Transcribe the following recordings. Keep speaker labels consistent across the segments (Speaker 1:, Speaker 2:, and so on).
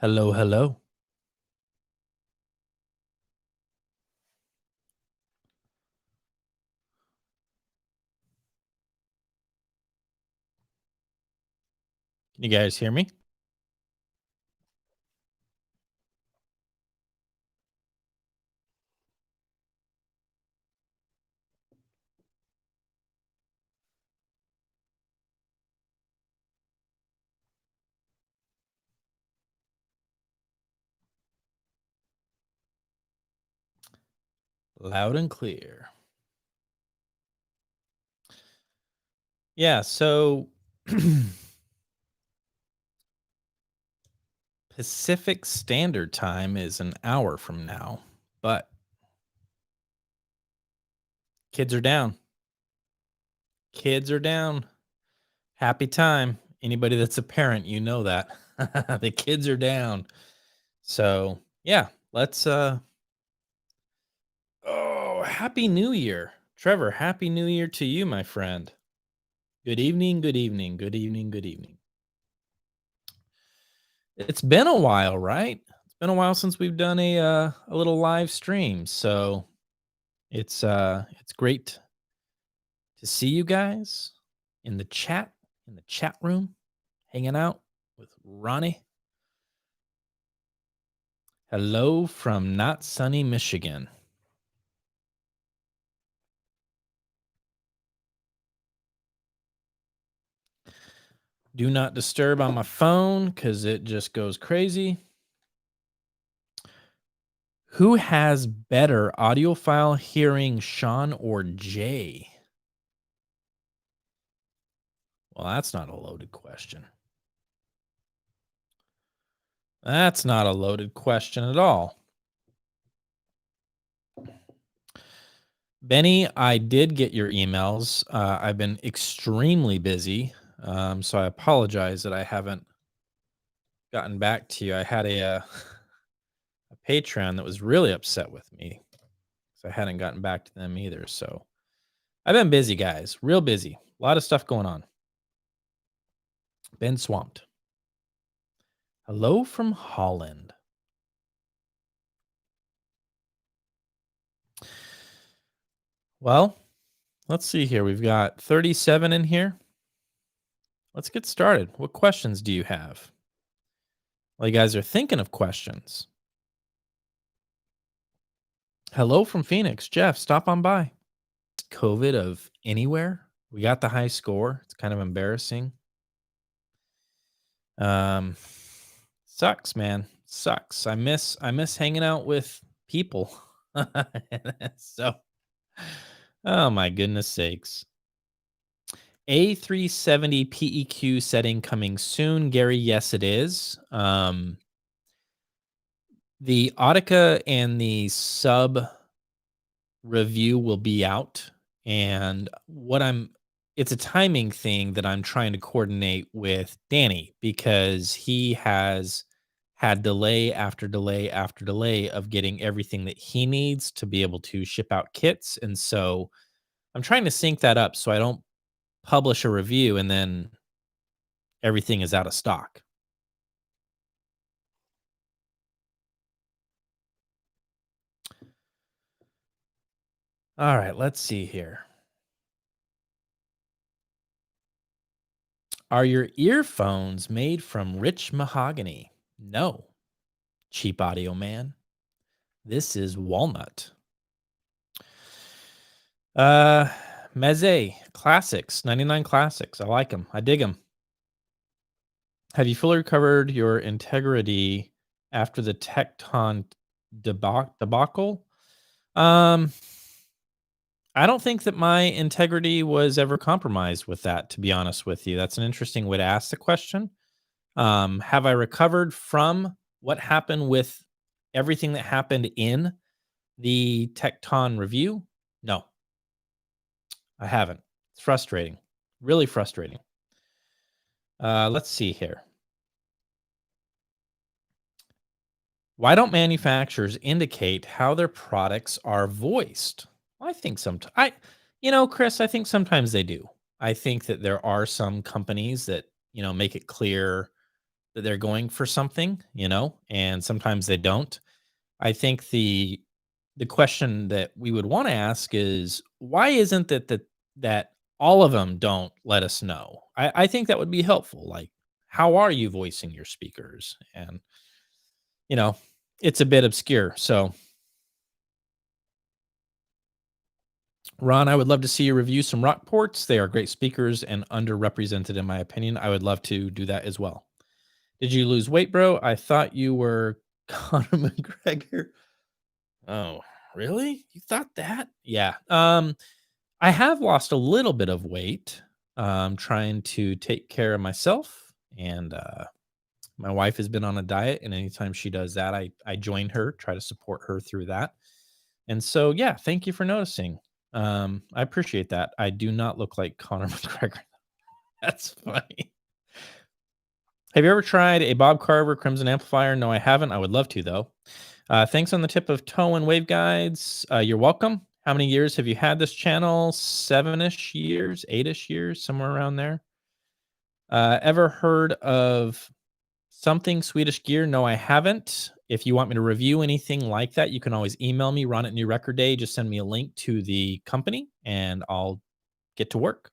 Speaker 1: Hello, hello. Can you guys hear me? Loud and clear. Yeah, so Pacific Standard Time is an hour from now, but kids are down. Kids are down. Happy time. Anybody that's a parent, you know that. The kids are down. So, yeah, let's oh, happy new year. Trevor, happy new year to you, my friend. Good evening, good evening, good evening, good evening. It's been a while, right? It's been a while since we've done a little live stream, so it's great to see you guys in the chat room, hanging out with Ronnie. Hello from not sunny Michigan. Do not disturb on my phone because it just goes crazy. Who has better audiophile hearing, Sean or Jay? Well, that's not a loaded question. That's not a loaded question at all. Benny, I did get your emails. I've been extremely busy, so I apologize that I haven't gotten back to you. I had a Patreon that was really upset with me, so I hadn't gotten back to them either. So I've been busy, guys, real busy. A lot of stuff going on. Been swamped. Hello from Holland. Well, let's see here. We've got 37 in here. Let's get started. What questions do you have? Well, you guys are thinking of questions. Hello from Phoenix. Jeff, stop on by. COVID of anywhere. We got the high score. It's kind of embarrassing. Um Sucks, man. Sucks. I miss hanging out with people. So oh my goodness sakes. A370 PEQ setting coming soon, Gary. Yes, it is. The Audica and the sub review will be out, and it's a timing thing that I'm trying to coordinate with Danny because he has had delay after delay after delay of getting everything that he needs to be able to ship out kits. And so I'm trying to sync that up so I don't publish a review and then everything is out of stock. All right, let's see here. Are your earphones made from rich mahogany? No, cheap audio man. This is walnut. Uh, Meze classics, 99 classics. I like them. I dig them. Have you fully recovered your integrity after the Tecton debacle? Um, I don't think that my integrity was ever compromised with that, to be honest with you. That's an interesting way to ask the question. Have I recovered from what happened with everything that happened in the Tecton review? No, I haven't. It's frustrating. Really frustrating. Let's see here. Why don't manufacturers indicate how their products are voiced? Well, I think Chris, I think sometimes they do. I think that there are some companies that, make it clear that they're going for something, and sometimes they don't. I think the question that we would want to ask is why isn't it that all of them don't let us know? I think that would be helpful. Like, how are you voicing your speakers? And you know, it's a bit obscure. So, Ron, I would love to see you review some Rockports. They are great speakers and underrepresented, in my opinion. I would love to do that as well. Did you lose weight, bro? I thought you were Conor McGregor. Oh, really? You thought that? Yeah. I have lost a little bit of weight, trying to take care of myself, and my wife has been on a diet, and anytime she does that, I join her, try to support her through that. And so, yeah, thank you for noticing. I appreciate that. I do not look like Conor McGregor. That's funny. Have you ever tried a Bob Carver Crimson amplifier? No, I haven't. I would love to, though. Thanks on the tip of toe and waveguides. You're welcome. How many years have you had this channel? 7-ish years, 8-ish years, somewhere around there. Ever heard of something Swedish Gear? No, I haven't. If you want me to review anything like that, you can always email me, Ron at New Record Day. Just send me a link to the company and I'll get to work.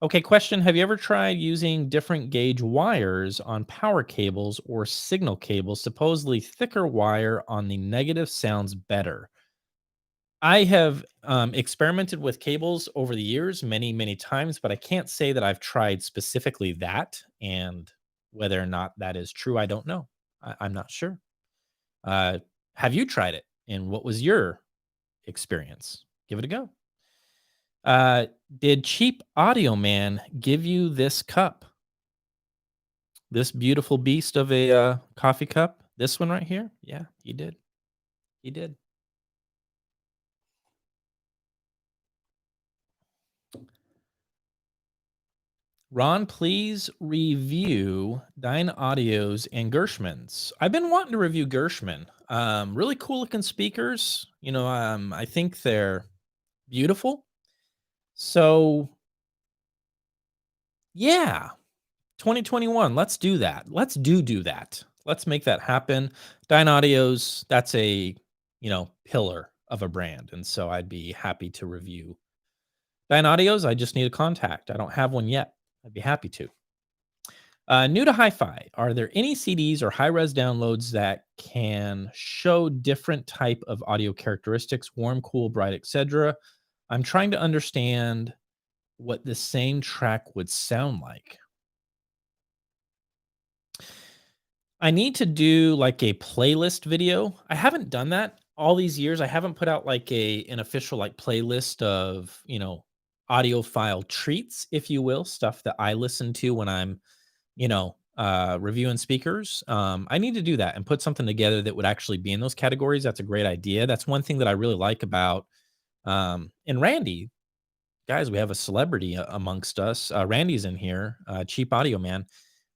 Speaker 1: Okay, question. Have you ever tried using different gauge wires on power cables or signal cables? Supposedly thicker wire on the negative sounds better. I have experimented with cables over the years many, many times, but I can't say that I've tried specifically that. And whether or not that is true, I don't know. I'm not sure. Uh, have you tried it? And what was your experience? Give it a go. Uh, did Cheap Audio Man give you this cup? This beautiful beast of a coffee cup? This one right here? Yeah, he did. He did. Ron, please review Dyne Audios and Gershman's. I've been wanting to review Gershman. Really cool looking speakers. I think they're beautiful. So, yeah, 2021. Let's do that. Let's do that. Let's make that happen. Dyne Audios, that's a, pillar of a brand. And so I'd be happy to review Dyne Audios. I just need a contact. I don't have one yet. I'd be happy to. New to hi-fi, are there any CDs or high-res downloads that can show different type of audio characteristics, warm, cool, bright, etc.? I'm trying to understand what the same track would sound like. I need to do like a playlist video. I haven't done that all these years. I haven't put out like an official like playlist of, audiophile treats, if you will, stuff that I listen to when I'm reviewing speakers. I need to do that and put something together that would actually be in those categories. That's a great idea. That's one thing that I really like about, and Randy, guys, we have a celebrity amongst us. Randy's in here, Cheap Audio Man.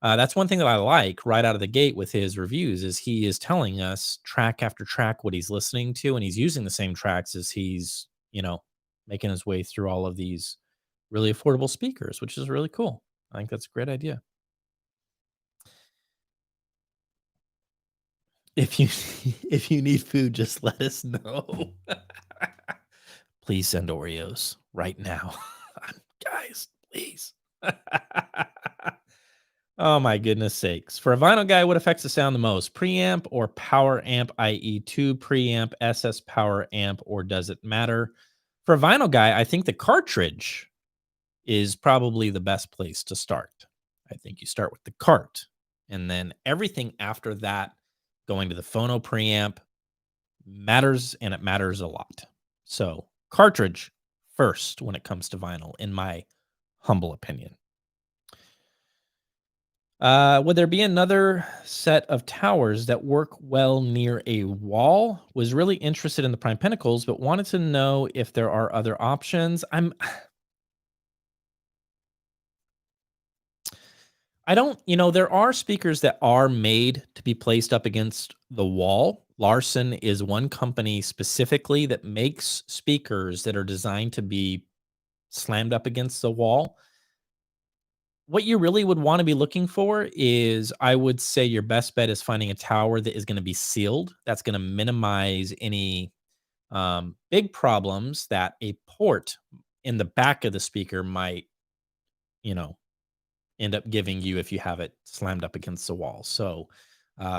Speaker 1: That's one thing that I like right out of the gate with his reviews is he is telling us track after track what he's listening to, and he's using the same tracks as he's, making his way through all of these really affordable speakers, which is really cool. I think that's a great idea. If you if you need food, just let us know. Please send Oreos right now. Guys, please. Oh my goodness sakes. For a vinyl guy, what affects the sound the most? Preamp or power amp, i.e. two preamp, SS power amp, or does it matter? For a vinyl guy, I think the cartridge is probably the best place to start. I think you start with the cart, and then everything after that, going to the Phono preamp, matters, and it matters a lot. So cartridge first when it comes to vinyl, in my humble opinion. Would there be another set of towers that work well near a wall? Was really interested in the Prime Pinnacles, but wanted to know if there are other options. I don't, there are speakers that are made to be placed up against the wall. Larson is one company specifically that makes speakers that are designed to be slammed up against the wall. what you really would want to be looking for is, I would say your best bet is finding a tower that is going to be sealed. That's going to minimize any big problems that a port in the back of the speaker might, you know, end up giving you if you have it slammed up against the wall. So,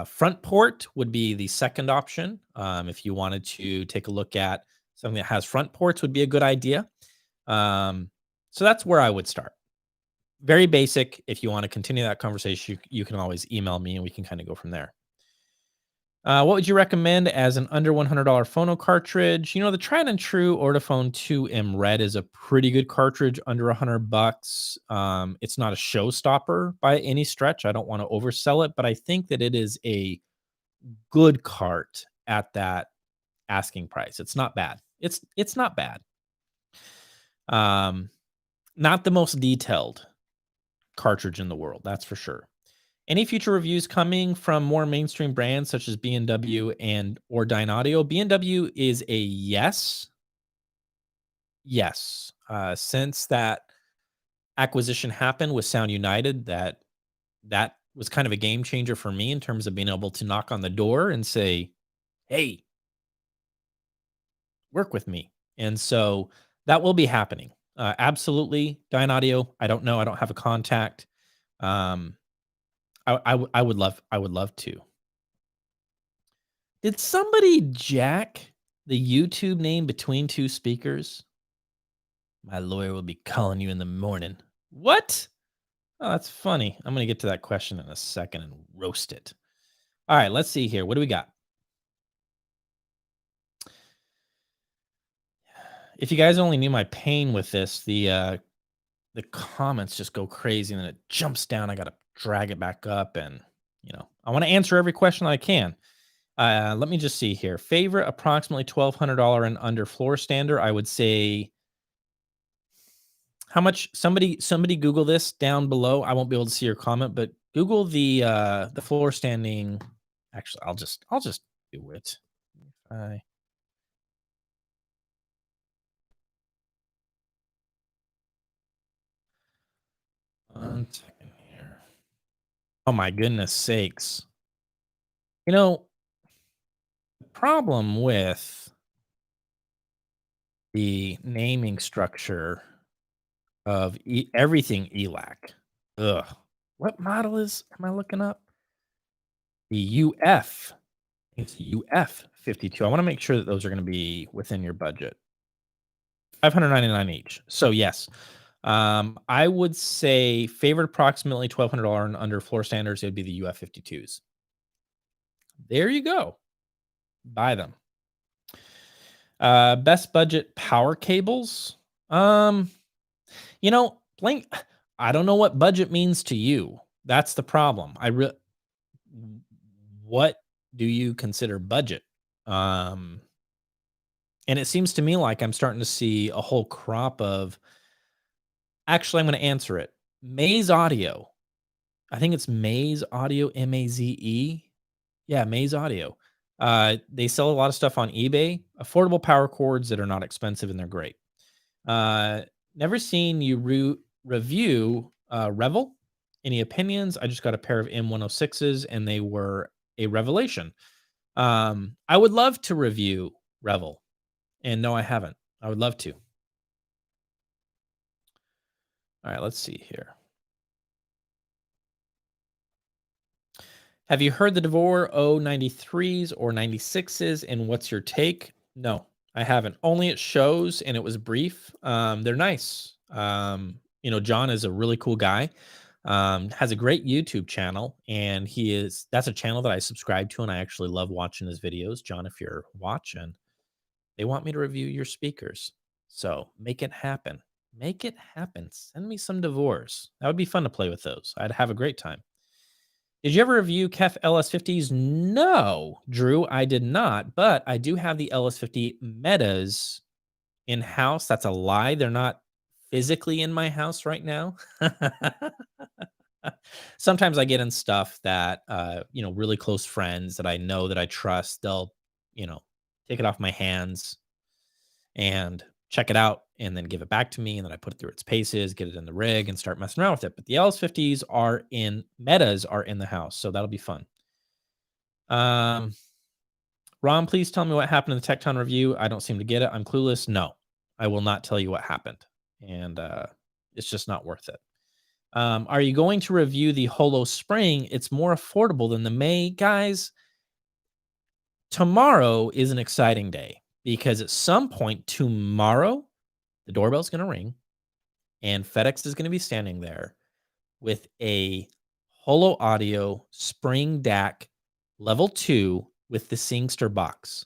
Speaker 1: front port would be the second option. If you wanted to take a look at something that has front ports, would be a good idea. So that's where I would start. Very basic. If you want to continue that conversation, you can always email me and we can kind of go from there. What would you recommend as an under $100 phono cartridge? The tried and true Ortophone 2M Red is a pretty good cartridge under $100. It's not a showstopper by any stretch. I don't want to oversell it, but I think that it is a good cart at that asking price. It's not bad. It's not bad. Not the most detailed cartridge in the world, that's for sure. Any future reviews coming from more mainstream brands such as B&W and or Dyn Audio? B&W is a yes. Yes. Since that acquisition happened with Sound United, that was kind of a game changer for me in terms of being able to knock on the door and say, "Hey, work with me." And so that will be happening. Absolutely. Dyn Audio, I don't know. I don't have a contact. Um, I would love to. Did somebody jack the YouTube name between two speakers? My lawyer will be calling you in the morning. What? Oh, that's funny. I'm going to get to that question in a second and roast it. All right, let's see here. What do we got? If you guys only knew my pain with this, the comments just go crazy and then it jumps down. I got to drag it back up and, I want to answer every question I can. Let me just see here. Favorite approximately $1,200 and under floor stander. I would say, how much? Somebody Google this down below. I won't be able to see your comment, but Google the floor standing. Actually, I'll just do it. One second here. Oh my goodness sakes! The problem with the naming structure of everything ELAC. Ugh. What model am I looking up? The UF. It's UF 52. I want to make sure that those are going to be within your budget. $599 each. So yes, I would say favorite approximately $1,200 and under floor standards. It would be the UF 52s. There you go. Buy them. Best budget power cables. Blink. I don't know what budget means to you. That's the problem. What do you consider budget? And it seems to me like I'm starting to see a whole crop of. Actually, I'm going to answer it. Maze Audio. I think it's Maze Audio, Maze. Yeah, Maze Audio. They sell a lot of stuff on eBay. Affordable power cords that are not expensive and they're great. Never seen you review Revel. Any opinions? I just got a pair of M106s and they were a revelation. I would love to review Revel. And no, I haven't. I would love to. All right, let's see here. Have you heard the DeVore O93s or 96s and what's your take? No, I haven't. Only at shows and it was brief. They're nice. John is a really cool guy. Has a great YouTube channel and that's a channel that I subscribe to and I actually love watching his videos. John, if you're watching, they want me to review your speakers. So make it happen. Make it happen. Send me some DeVores. That would be fun to play with those. I'd have a great time. Did you ever review KEF LS50s? No, Drew, I did not, but I do have the LS50 Metas in-house. That's a lie. They're not physically in my house right now. Sometimes I get in stuff that, really close friends that I know that I trust, they'll, take it off my hands and check it out, and then give it back to me, and then I put it through its paces, get it in the rig, and start messing around with it. But the LS50s are in metas are in the house, so that'll be fun. Ron, please tell me what happened in the Tecton review. I don't seem to get it. I'm clueless. No, I will not tell you what happened, and it's just not worth it. Are you going to review the Holo Spring? It's more affordable than the May. Guys, tomorrow is an exciting day because at some point tomorrow, the doorbell's going to ring and FedEx is going to be standing there with a Holo Audio Spring DAC Level 2 with the Singster box.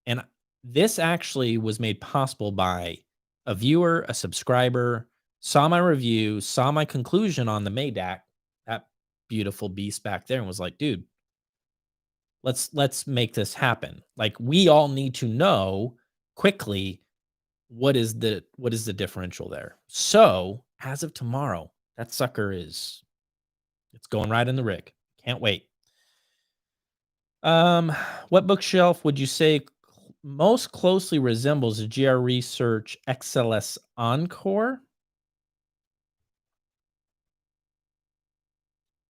Speaker 1: And this actually was made possible by a viewer, a subscriber, saw my review, saw my conclusion on the May DAC, that beautiful beast back there, and was like, dude, let's make this happen. Like, we all need to know quickly what is the differential there. So as of tomorrow, that sucker it's going right in the rig. Can't wait. What bookshelf would you say most closely resembles a GR Research XLS Encore?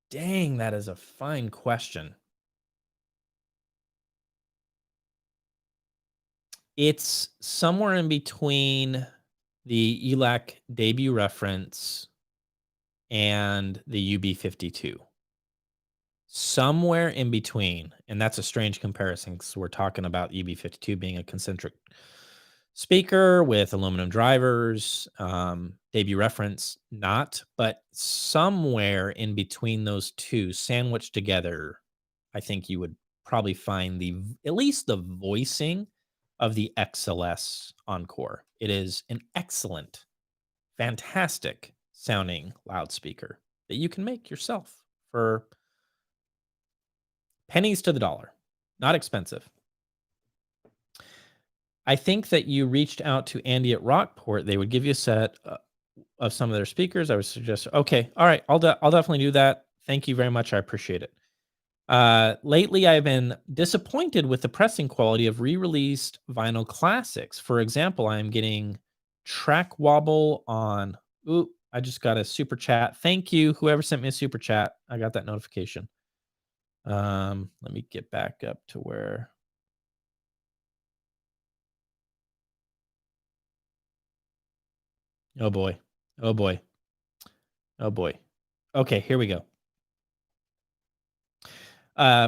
Speaker 1: Dang, that is a fine question. It's somewhere in between the ELAC debut reference and the UB52. Somewhere in between. And that's a strange comparison because we're talking about UB52 being a concentric speaker with aluminum drivers, debut reference, not, but somewhere in between those two, sandwiched together, I think you would probably find at least the voicing of the XLS Encore. It is an excellent, fantastic sounding loudspeaker that you can make yourself for pennies to the dollar. Not expensive. I think that you reached out to Andy at Rockport. They would give you a set of some of their speakers. I would suggest, okay, all right, I'll definitely do that. Thank you very much. I appreciate it. Lately, I've been disappointed with the pressing quality of re-released vinyl classics. For example, I'm getting track wobble on. Ooh, I just got a super chat. Thank you, whoever sent me a super chat. I got that notification. Let me get back up to where. Oh boy. Oh boy. Oh boy. Okay, here we go.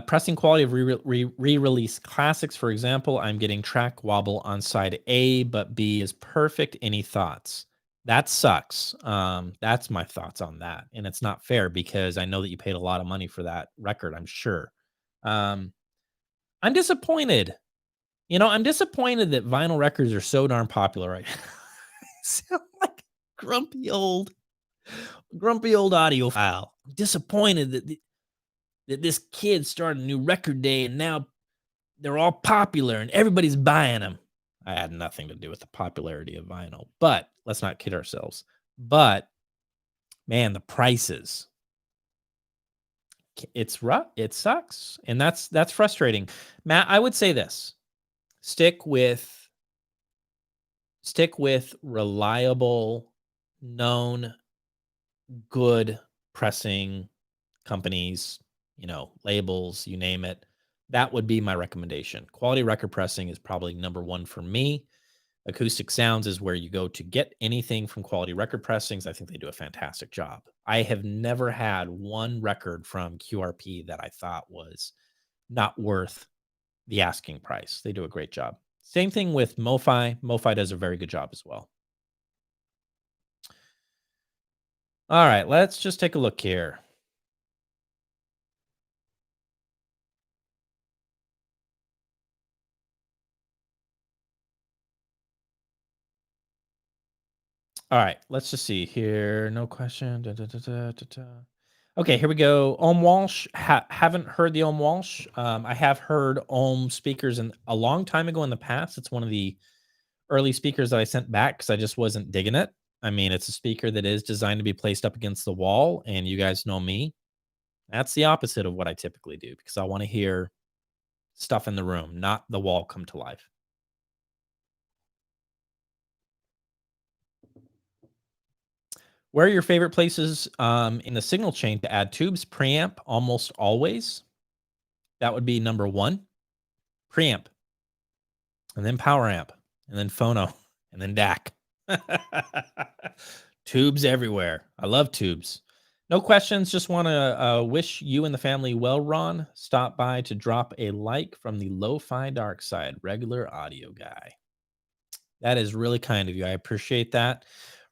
Speaker 1: Pressing quality of re-release classics. For example, I'm getting track wobble on side A, but B is perfect. Any thoughts? That sucks. That's my thoughts on that. And it's not fair because I know that you paid a lot of money for that record, I'm sure. I'm disappointed. I'm disappointed that vinyl records are so darn popular right now. Sound like grumpy old audiophile. I'm disappointed that this kid started a new record day and now they're all popular and everybody's buying them. I had nothing to do with the popularity of vinyl, but let's not kid ourselves. But man, the prices, it's rough. It sucks. And that's frustrating. Matt, I would say this: stick with reliable, known, good pressing companies, labels, you name it. That would be my recommendation. Quality record pressing is probably number one for me. Acoustic Sounds is where you go to get anything from Quality Record Pressings. I think they do a fantastic job. I have never had one record from QRP that I thought was not worth the asking price. They do a great job. Same thing with MoFi. MoFi does a very good job as well. All right, let's just take a look here. All right, let's just see here. No question. Okay, here we go. Ohm Walsh. Haven't heard the Ohm Walsh. I have heard Ohm speakers a long time ago in the past. It's one of the early speakers that I sent back because I just wasn't digging it. I mean, it's a speaker that is designed to be placed up against the wall, and you guys know me. That's the opposite of what I typically do because I want to hear stuff in the room, not the wall come to life. Where are your favorite places in the signal chain to add tubes? Preamp, almost always. That would be number one. Preamp, and then power amp, and then phono, and then DAC. Tubes everywhere. I love tubes. No questions. Just want to wish you and the family well, Ron. Stop by to drop a like from the Lo-Fi Dark Side, regular audio guy. That is really kind of you. I appreciate that.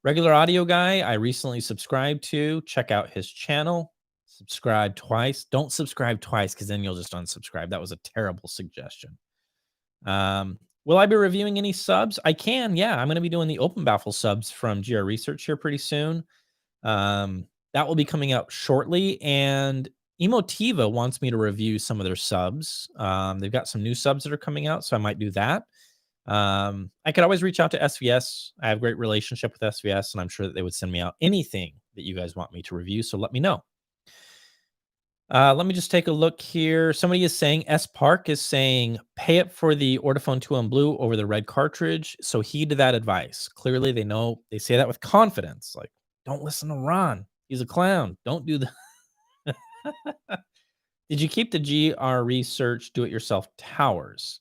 Speaker 1: Regular audio guy, I recently subscribed to. Check out his channel. Subscribe twice. Don't subscribe twice because then you'll just unsubscribe. That was a terrible suggestion. Will I be reviewing any subs? I can, yeah. I'm going to be doing the open baffle subs from GR Research here pretty soon. That will be coming out shortly. And Emotiva wants me to review some of their subs. They've got some new subs that are coming out, so I might do that. I could always reach out to SVS. I have a great relationship with SVS, and I'm sure that they would send me out anything that you guys want me to review. So let me know. Let me just take a look here. Somebody is saying, S Park is saying, pay up for the Ortophone 2M Blue over the red cartridge. So heed to that advice. Clearly, they know, they say that with confidence. Like, don't listen to Ron. He's a clown. Don't do that. Did you keep the GR Research do-it-yourself towers?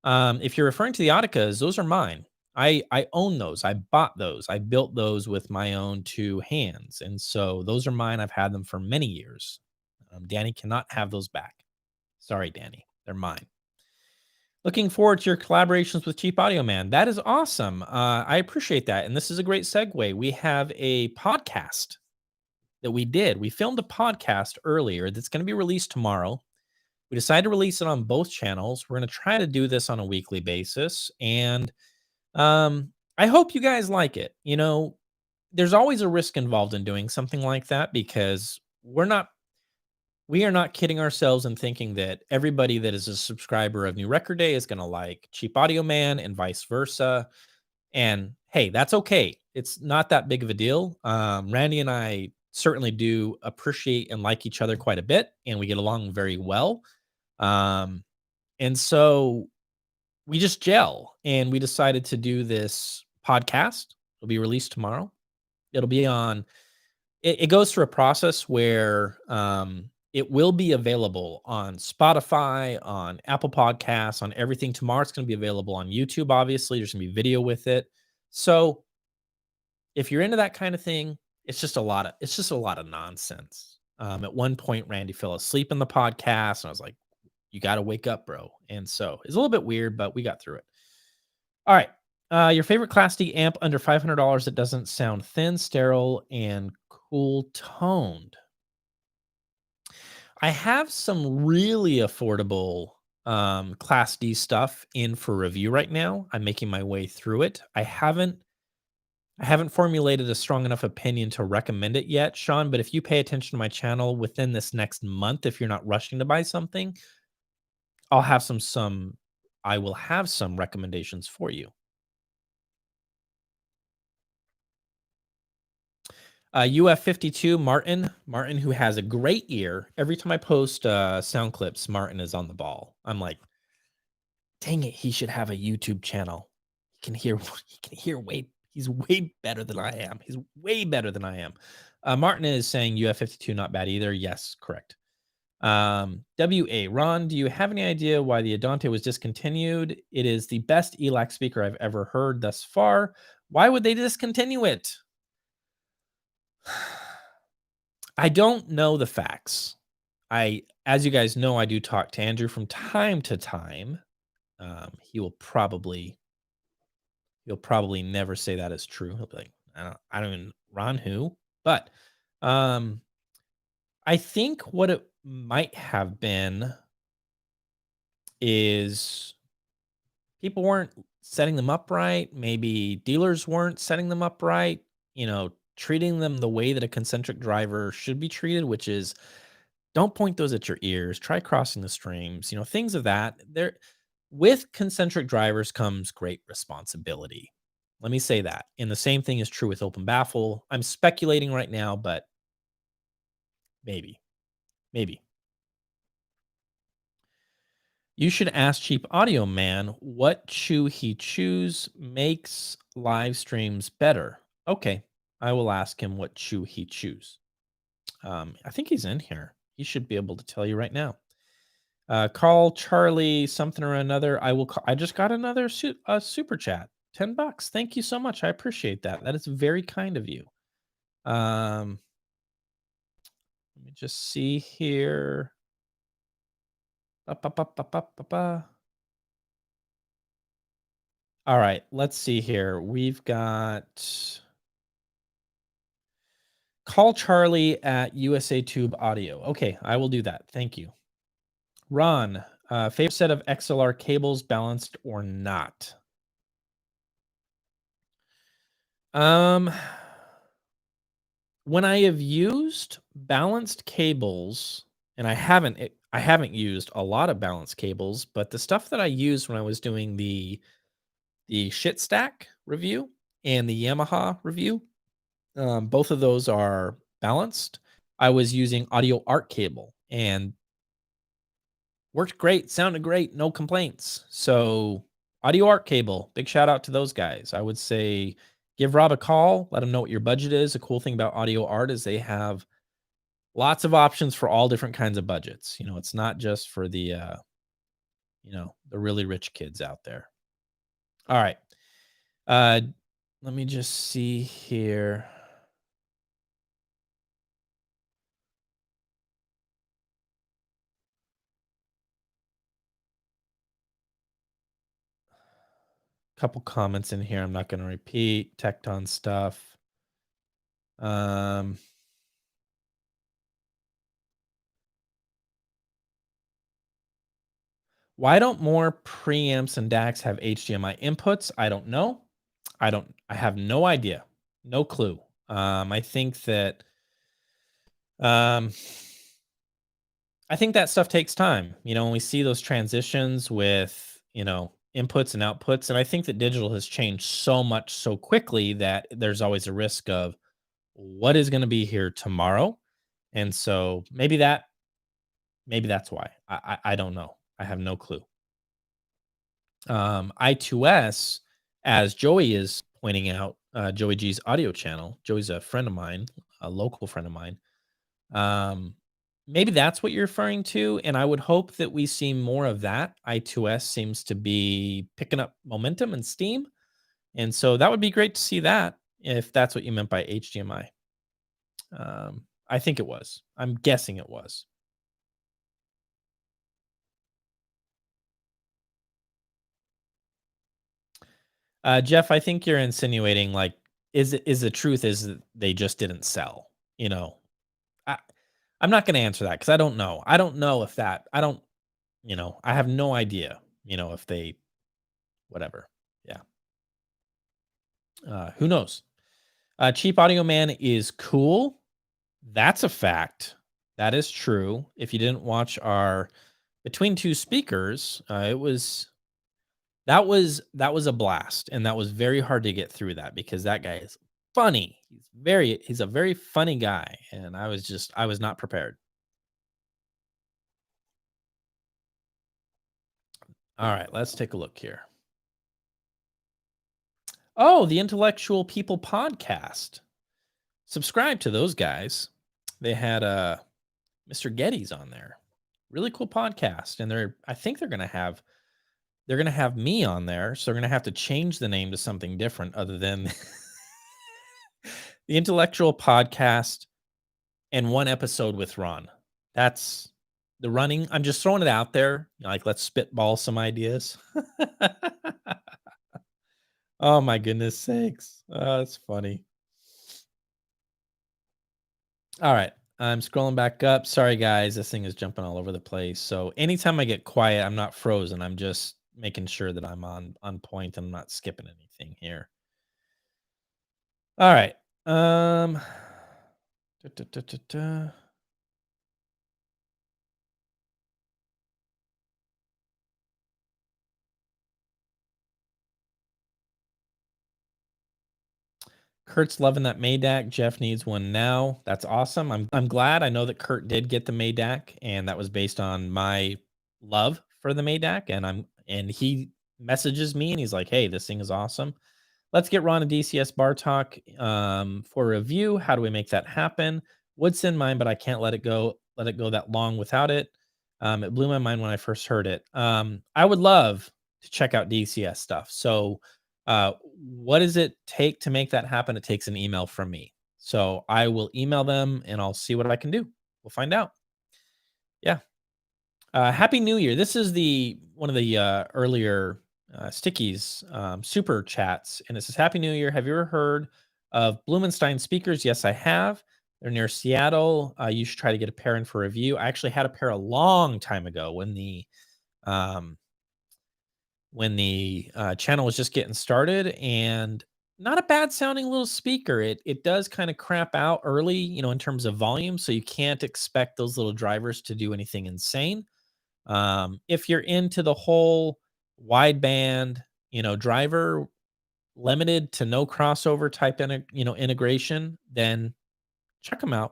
Speaker 1: If you're referring to the Auticas, those are mine. I own those. I bought those. I built those with my own two hands. And so those are mine. I've had them for many years. Danny cannot have those back. Sorry, Danny. They're mine. Looking forward to your collaborations with Cheap Audio Man. That is awesome. I appreciate that. And this is a great segue. We have a podcast that we did. We filmed a podcast earlier that's going to be released tomorrow. We decided to release it on both channels. We're going to try to do this on a weekly basis. And I hope you guys like it. You know, there's always a risk involved in doing something like that because we are not kidding ourselves in thinking that everybody that is a subscriber of New Record Day is going to like Cheap Audio Man and vice versa. And hey, that's okay. It's not that big of a deal. Randy and I certainly do appreciate and like each other quite a bit, and we get along very well. And so we just gel, and we decided to do this podcast. It'll be released tomorrow. It'll be on, it goes through a process where, it will be available on Spotify, on Apple Podcasts, on everything. Tomorrow it's going to be available on YouTube, obviously. There's going to be video with it. So if you're into that kind of thing, it's just a lot of nonsense. At one point, Randy fell asleep in the podcast, and I was like, you got to wake up, bro. And so it's a little bit weird, but we got through it. All right. Your favorite Class D amp under $500 that doesn't sound thin, sterile, and cool toned. I have some really affordable Class D stuff in for review right now. I'm making my way through it. I haven't formulated a strong enough opinion to recommend it yet, Sean, but if you pay attention to my channel within this next month, if you're not rushing to buy something, I will have some recommendations for you. UF52 Martin, who has a great ear. Every time I post sound clips, Martin is on the ball. I'm like, dang it, he should have a YouTube channel. He's way better than I am. He's way better than I am. Martin is saying UF52 not bad either. Yes, correct. WA Ron, do you have any idea why the Adante was discontinued? It is the best ELAC speaker I've ever heard thus far. Why would they discontinue it? I don't know the facts. As you guys know, I do talk to Andrew from time to time. He'll probably never say that is true. He'll be like, I don't even Ron who, but I think what it might have been is people weren't setting them up right. Maybe dealers weren't setting them up right. You know, treating them the way that a concentric driver should be treated, which is don't point those at your ears. Try crossing the streams. You know, things of that. There, with concentric drivers comes great responsibility. Let me say that. And the same thing is true with open baffle. I'm speculating right now, but maybe. You should ask Cheap Audio Man what chew he chews makes live streams better. Okay. I will ask him what chew he chews. I think he's in here. He should be able to tell you right now. Call Charlie something or another. I will call. I just got another super chat. $10. Thank you so much. I appreciate that. That is very kind of you. Let me just see here. Ba, ba, ba, ba, ba, ba, ba. All right, let's see here. We've got call Charlie at USA Tube Audio. Okay, I will do that. Thank you. Ron, favorite set of XLR cables, balanced or not? Um, when I have used balanced cables, and I haven't used a lot of balanced cables, but the stuff that I used when I was doing the shit stack review and the Yamaha review, both of those are balanced. I was using audio art cable and worked great, sounded great, no complaints. So audio art cable, big shout out to those guys. I would say give Rob a call, let him know what your budget is. The cool thing about audio art is they have lots of options for all different kinds of budgets. You know, it's not just for the the really rich kids out there. All right. Let me just see here. Couple comments in here. I'm not going to repeat. Tecton stuff. Why don't more preamps and DACs have HDMI inputs? I don't know. I have no idea. No clue. I think that um I think that stuff takes time. You know, when we see those transitions with, inputs and outputs, and I think that digital has changed so much so quickly that there's always a risk of what is going to be here tomorrow. And so maybe that's why. I don't know. I have no clue. I2S, as Joey is pointing out, Joey G's audio channel. Joey's a friend of mine, a local friend of mine. Maybe that's what you're referring to, and I would hope that we see more of that. I2S seems to be picking up momentum and steam, and so that would be great to see that if that's what you meant by HDMI. I think it was. I'm guessing it was. Jeff, I think you're insinuating like, is the truth is that they just didn't sell? You know, I, I'm not going to answer that because I don't know. I don't know if that. I don't. I have no idea. If they, whatever. Yeah. Who knows? Cheap Audio Man is cool. That's a fact. That is true. If you didn't watch our Between Two Speakers, that was a blast, and that was very hard to get through that because that guy is funny. He's a very funny guy, and I was not prepared. All right, let's take a look here. Oh, the Intellectual People podcast. Subscribe to those guys. They had Mr. Getty's on there. Really cool podcast, and I think they're gonna have me on there, so they're gonna have to change the name to something different other than the Intellectual Podcast and one episode with Ron. That's the running. I'm just throwing it out there. Like, let's spitball some ideas. Oh my goodness sakes. That's funny. All right. I'm scrolling back up. Sorry guys, this thing is jumping all over the place. So anytime I get quiet, I'm not frozen. I'm just making sure that I'm on point and I'm not skipping anything here. All right. Da, da, da, da, da. Kurt's loving that Maydac. Jeff needs one now. That's awesome. I'm glad. I know that Kurt did get the Maydac, and that was based on my love for the Maydac. And he messages me and he's like, "Hey, this thing is awesome." Let's get Ron and DCS Bar Talk for review. How do we make that happen? Would send mine, but I can't let it go. Let it go that long without it. It blew my mind when I first heard it. I would love to check out DCS stuff. So, what does it take to make that happen? It takes an email from me. So I will email them and I'll see what I can do. We'll find out. Yeah. Happy New Year. This is the one of the earlier Stickies super chats, and it says, "Happy New Year. Have you ever heard of Blumenstein speakers?" Yes, I have. They're near Seattle. You should try to get a pair in for review. I actually had a pair a long time ago um, when the channel was just getting started, and not a bad sounding little speaker. It does kind of crap out early, in terms of volume, so you can't expect those little drivers to do anything insane. If you're into the whole wideband, driver limited to no crossover type, integration, then check them out.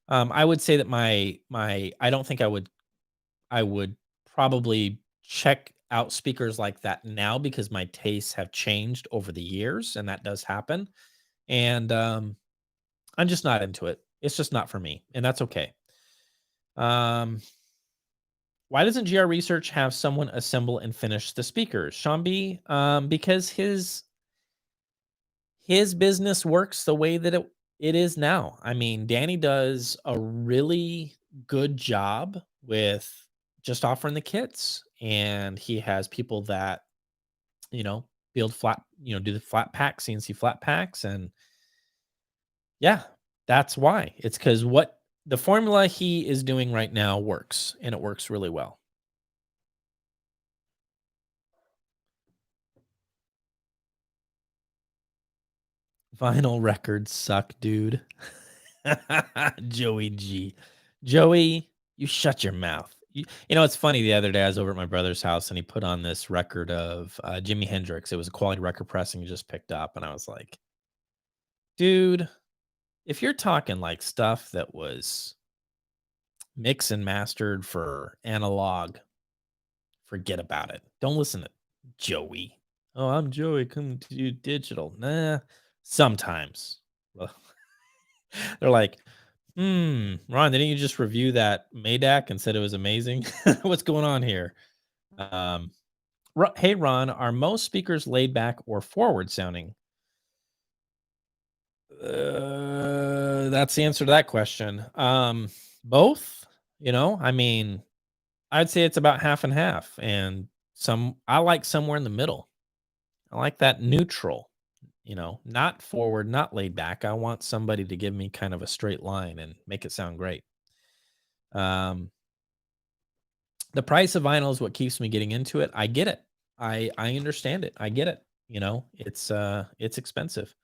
Speaker 1: I would say that I don't think I would probably check out speakers like that now because my tastes have changed over the years, and that does happen. And I'm just not into it. It's just not for me, and that's okay. Um, Why doesn't GR Research have someone assemble and finish the speakers? Sean B, because his business works the way that it is now. I mean, Danny does a really good job with just offering the kits, and he has people that, you know, build flat, do the flat pack, CNC flat packs. And yeah, that's why. It's because what the formula he is doing right now works, and it works really well. Vinyl records suck, dude. Joey G. Joey, you shut your mouth. It's funny. The other day I was over at my brother's house and he put on this record of Jimi Hendrix. It was a quality record pressing he just picked up. And I was like, dude, if you're talking like stuff that was mixed and mastered for analog, forget about it. Don't listen to Joey. Oh, I'm Joey. Come to do digital. Nah, sometimes. Well, they're like, Ron, didn't you just review that Maydak and said it was amazing? What's going on here? Um, hey, Ron, are most speakers laid back or forward sounding? That's the answer to that question. Both, I mean, I'd say it's about half and half. And I like somewhere in the middle. I like that neutral, not forward, not laid back. I want somebody to give me kind of a straight line and make it sound great. The price of vinyl is what keeps me getting into it. I get it. I understand it. I get it. It's expensive.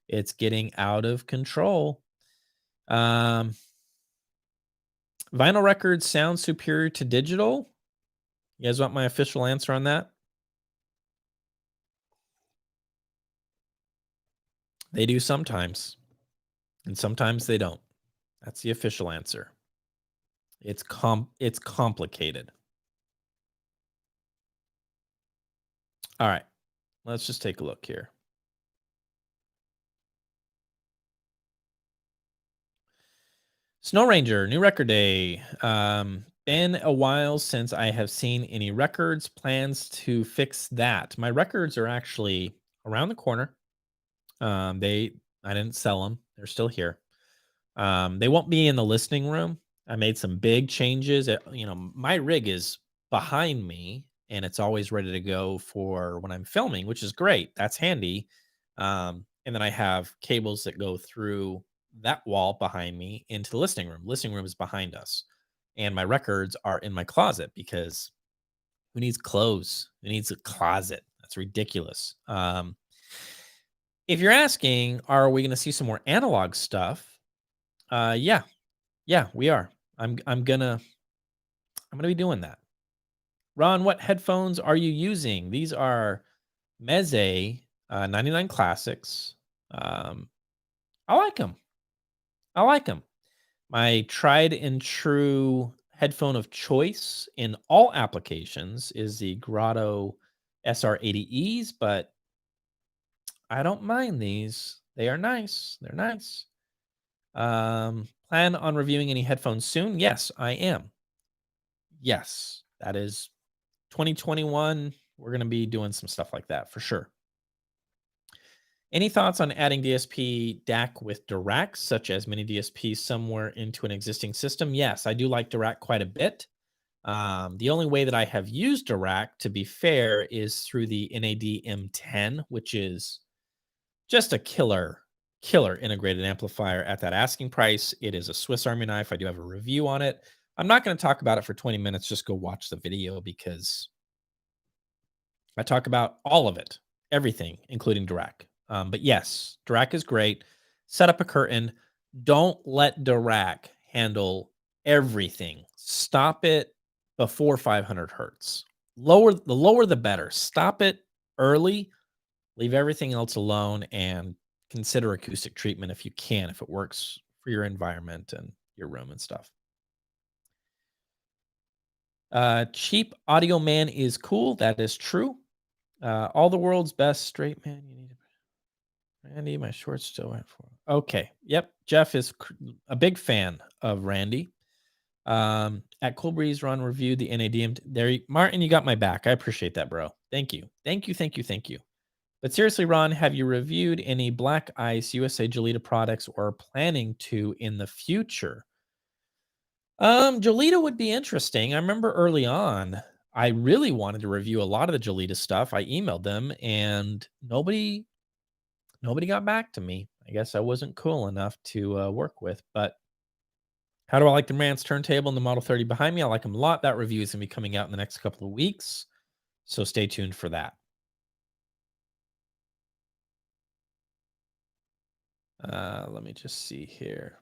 Speaker 1: It's getting out of control. Um, Vinyl records sound superior to digital. You guys want my official answer on that? They do sometimes, and sometimes they don't. That's the official answer. It's complicated. All right. Let's just take a look here. Snow Ranger, new record day. Been a while since I have seen any records. Plans to fix that. My records are actually around the corner. I didn't sell them. They're still here. They won't be in the listening room. I made some big changes. My rig is behind me and it's always ready to go for when I'm filming, which is great. That's handy. And then I have cables that go through that wall behind me into the listening room. Listening room is behind us. And my records are in my closet because who needs clothes? Who needs a closet? That's ridiculous. If you're asking, are we going to see some more analog stuff? Yeah, we are. I'm gonna be doing that. Ron, what headphones are you using? These are Meze 99 Classics. I like them. My tried and true headphone of choice in all applications is the Grotto SR80Es, but I don't mind these. They are nice. They're nice. Plan on reviewing any headphones soon? Yes, I am. Yes, that is 2021. We're going to be doing some stuff like that for sure. Any thoughts on adding DSP DAC with Dirac, such as mini DSP somewhere into an existing system? Yes, I do like Dirac quite a bit. The only way that I have used Dirac, to be fair, is through the NAD M10, which is just a killer integrated amplifier at that asking price. It is a Swiss Army knife. I do have a review on it. I'm not going to talk about it for 20 minutes. Just go watch the video because I talk about all of it, everything, including Dirac. But yes, Dirac is great. Set up a curtain. Don't let Dirac handle everything. Stop it before 500 hertz. The lower the better. Stop it early. Leave everything else alone and consider acoustic treatment if you can, if it works for your environment and your room and stuff. Cheap audio man is cool. That is true. All the world's best straight man. You need to, Randy, my shorts still went for. Okay. Yep. Jeff is a big fan of Randy. At Cool Breeze, Ron reviewed the NADM. There, Martin, you got my back. I appreciate that, bro. Thank you. Thank you. Thank you. Thank you. But seriously, Ron, have you reviewed any Black Ice USA Gelita products or planning to in the future? Gelita would be interesting. I remember early on, I really wanted to review a lot of the Gelita stuff. I emailed them and nobody got back to me. I guess I wasn't cool enough to work with. But how do I like the Marantz turntable and the Model 30 behind me? I like them a lot. That review is going to be coming out in the next couple of weeks. So stay tuned for that. Let me just see here.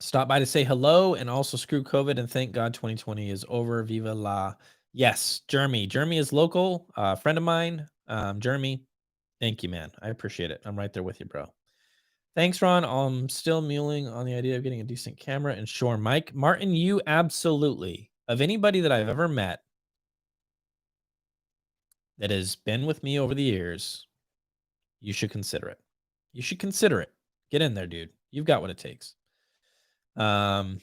Speaker 1: Stop by to say hello and also screw COVID and thank God 2020 is over. Viva la. Yes, Jeremy. Jeremy is local, friend of mine. Jeremy, thank you, man. I appreciate it. I'm right there with you, bro. Thanks, Ron. I'm still mulling on the idea of getting a decent camera and Shure mic. Martin, you absolutely, of anybody that I've ever met that has been with me over the years, you should consider it. You should consider it. Get in there, dude. You've got what it takes. Um,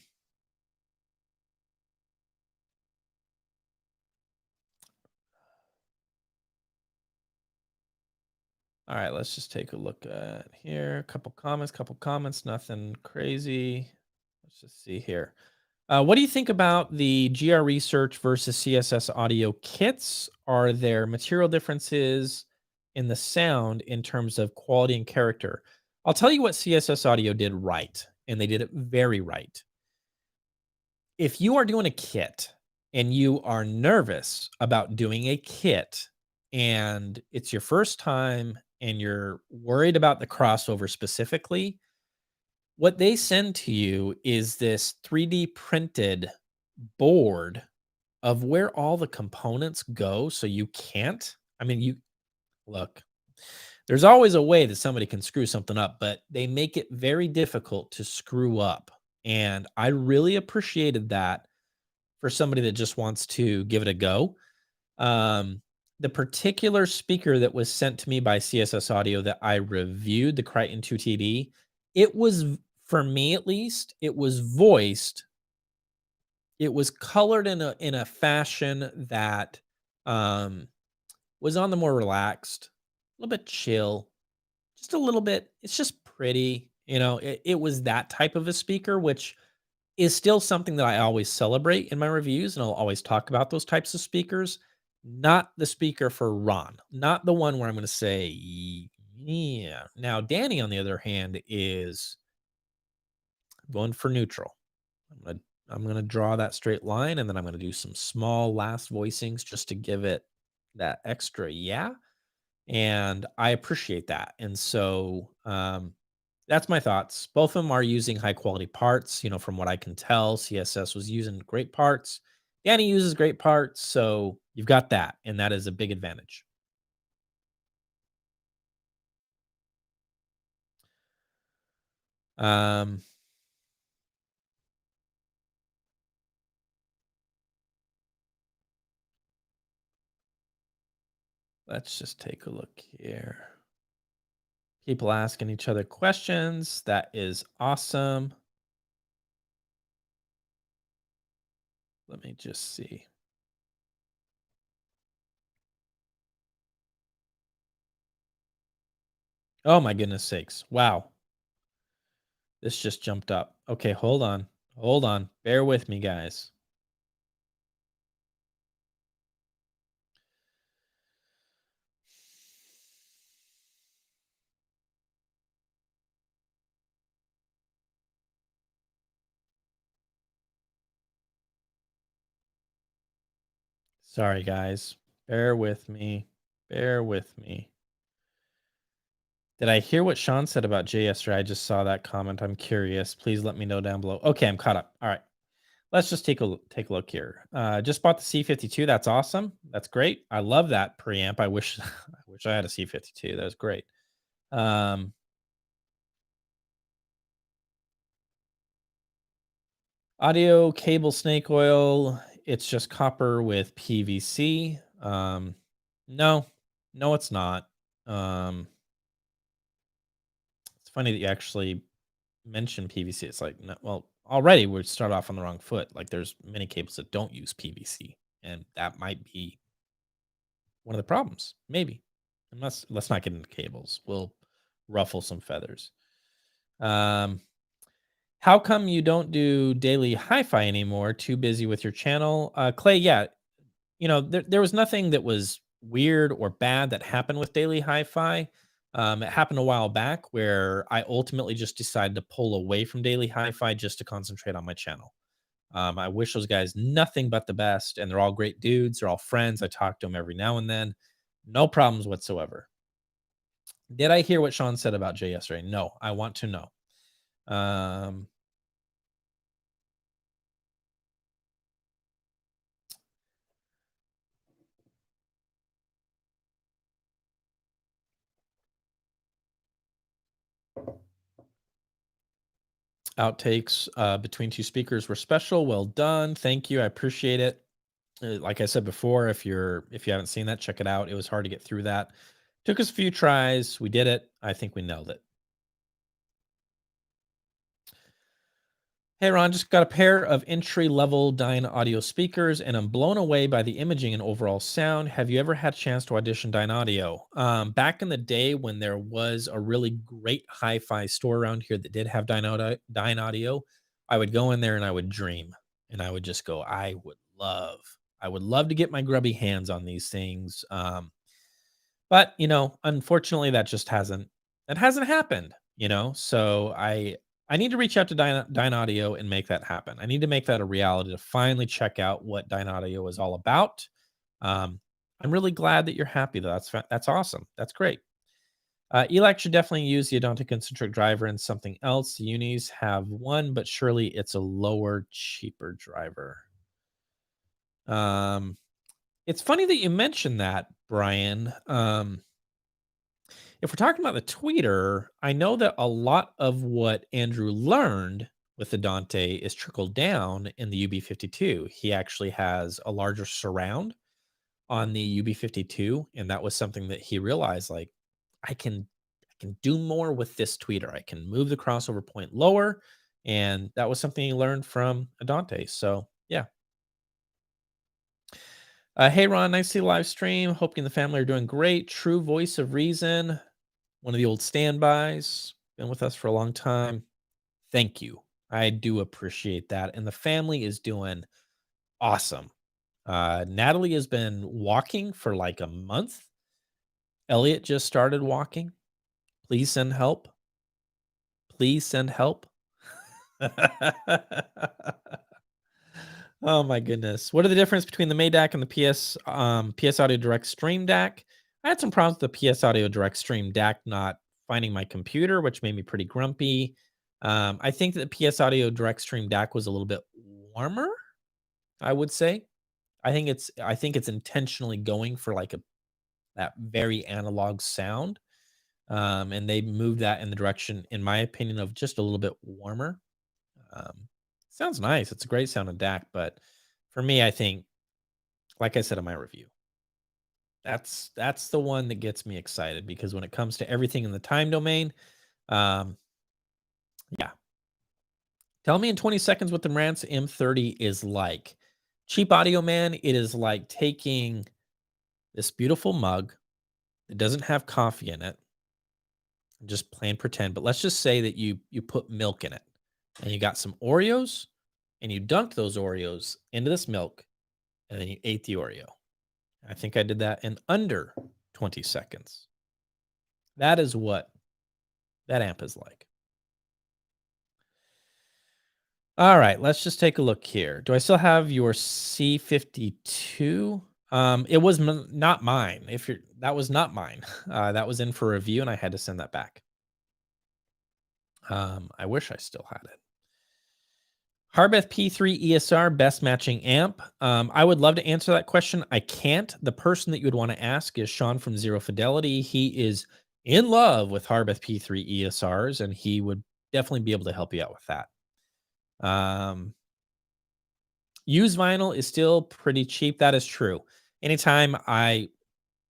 Speaker 1: All right, let's just take a look at here. A couple comments, nothing crazy. Let's just see here. What do you think about the GR Research versus CSS audio kits? Are there material differences in the sound in terms of quality and character? I'll tell you what CSS audio did right, and they did it very right. If you are doing a kit and you are nervous about doing a kit and it's your first time and you're worried about the crossover specifically, what they send to you is this 3D printed board of where all the components go. So you can't, I mean, you look, there's always a way that somebody can screw something up, but they make it very difficult to screw up. And I really appreciated that for somebody that just wants to give it a go. The particular speaker that was sent to me by CSS Audio that I reviewed, the Crichton 2TD, it was, for me at least, it was voiced. It was colored in a fashion that was on the more relaxed, a little bit chill, just a little bit. It's just pretty, it was that type of a speaker, which is still something that I always celebrate in my reviews, and I'll always talk about those types of speakers. Not the speaker for Ron, not the one where I'm going to say, yeah. Now, Danny, on the other hand, is going for neutral. I'm gonna draw that straight line, and then I'm gonna do some small last voicings just to give it that extra yeah. And I appreciate that. And so that's my thoughts. Both of them are using high quality parts. From what I can tell, CSS was using great parts. Danny uses great parts. So you've got that. And that is a big advantage. Um, Let's just take a look here. People asking each other questions. That is awesome. Let me just see. Oh my goodness sakes. Wow. This just jumped up. Okay, hold on. Hold on. Bear with me, guys. Sorry, guys. Bear with me. Bear with me. Did I hear what Sean said about Jay yesterday? I just saw that comment. I'm curious. Please let me know down below. Okay, I'm caught up. All right. Let's just take a look here. Just bought the C52. That's awesome. That's great. I love that preamp. I wish I wish I had a C52. That was great. Um, Audio cable snake oil. It's just copper with PVC. No, no, it's not. Um, it's funny that you actually mentioned PVC. It's like, no, well, already we start off on the wrong foot. Like, there's many cables that don't use PVC, and that might be one of the problems. Maybe. Unless let's not get into cables. We'll ruffle some feathers. Um, how come you don't do daily hi-fi anymore? Too busy with your channel? Clay, yeah, there was nothing that was weird or bad that happened with daily hi-fi. It happened a while back where I ultimately just decided to pull away from daily hi-fi just to concentrate on my channel. I wish those guys nothing but the best, and they're all great dudes. They're all friends. I talk to them every now and then. No problems whatsoever. Did I hear what Sean said about Jay yesterday? No, I want to know. Um, Outtakes between two speakers were special. Well done. Thank you. I appreciate it. Like I said before, if you haven't seen that, check it out. It was hard to get through that. Took us a few tries. We did it. I think we nailed it. Hey Ron, just got a pair of entry-level Dyne audio speakers, and I'm blown away by the imaging and overall sound. Have you ever had a chance to audition Dyne Audio? Back in the day when there was a really great hi-fi store around here that did have Dyne Audio, I would go in there and I would dream, and I would just go, I would love to get my grubby hands on these things. But, unfortunately that hasn't happened, So I need to reach out to Dyne Audio and make that happen. I need to make that a reality to finally check out what Dyne Audio is all about. Um, I'm really glad that you're happy though. That's awesome. That's great. Elec should definitely use the Adonta concentric driver and something else. The unis have one, but surely it's a lower, cheaper driver. It's funny that you mentioned that, Brian. If we're talking about the tweeter, I know that a lot of what Andrew learned with the Dante is trickled down in the UB52. He actually has a larger surround on the UB52, and that was something that he realized, like, I can do more with this tweeter. I can move the crossover point lower, and that was something he learned from Adante. So yeah. Hey Ron, nice to see the live stream. Hoping the family are doing great. True voice of reason, one of the old standbys, been with us for a long time. Thank you. I do appreciate that. And the family is doing awesome. Natalie has been walking for like a month. Elliot just started walking. Please send help. Please send help. Oh my goodness. What are the difference between the MaydAC and the PS Audio Direct Stream DAC? I had some problems with the PS Audio Direct Stream DAC not finding my computer, which made me pretty grumpy. I think that the PS Audio Direct Stream DAC was a little bit warmer, I would say. I think it's intentionally going for like that very analog sound. And they moved that in the direction, in my opinion, of just a little bit warmer. Um, Sounds nice. It's a great sound in DAC, but for me, I think, like I said in my review, That's the one that gets me excited because when it comes to everything in the time domain, um, yeah. Tell me in 20 seconds what the Marantz M30 is like. Cheap Audio Man, it is like taking this beautiful mug that doesn't have coffee in it, just plain pretend, but let's just say that you put milk in it and you got some Oreos and you dunked those Oreos into this milk and then you ate the Oreo. I think I did that in under 20 seconds. That is what that amp is like. All right, let's just take a look here. Do I still have your C52? It was not mine. That was not mine. That was in for review, and I had to send that back. I wish I still had it. Harbeth P3 ESR best matching amp. I would love to answer that question. I can't. The person that you would want to ask is Sean from Zero Fidelity. He is in love with Harbeth P3 ESRs, and he would definitely be able to help you out with that. Used vinyl is still pretty cheap. That is true. Anytime I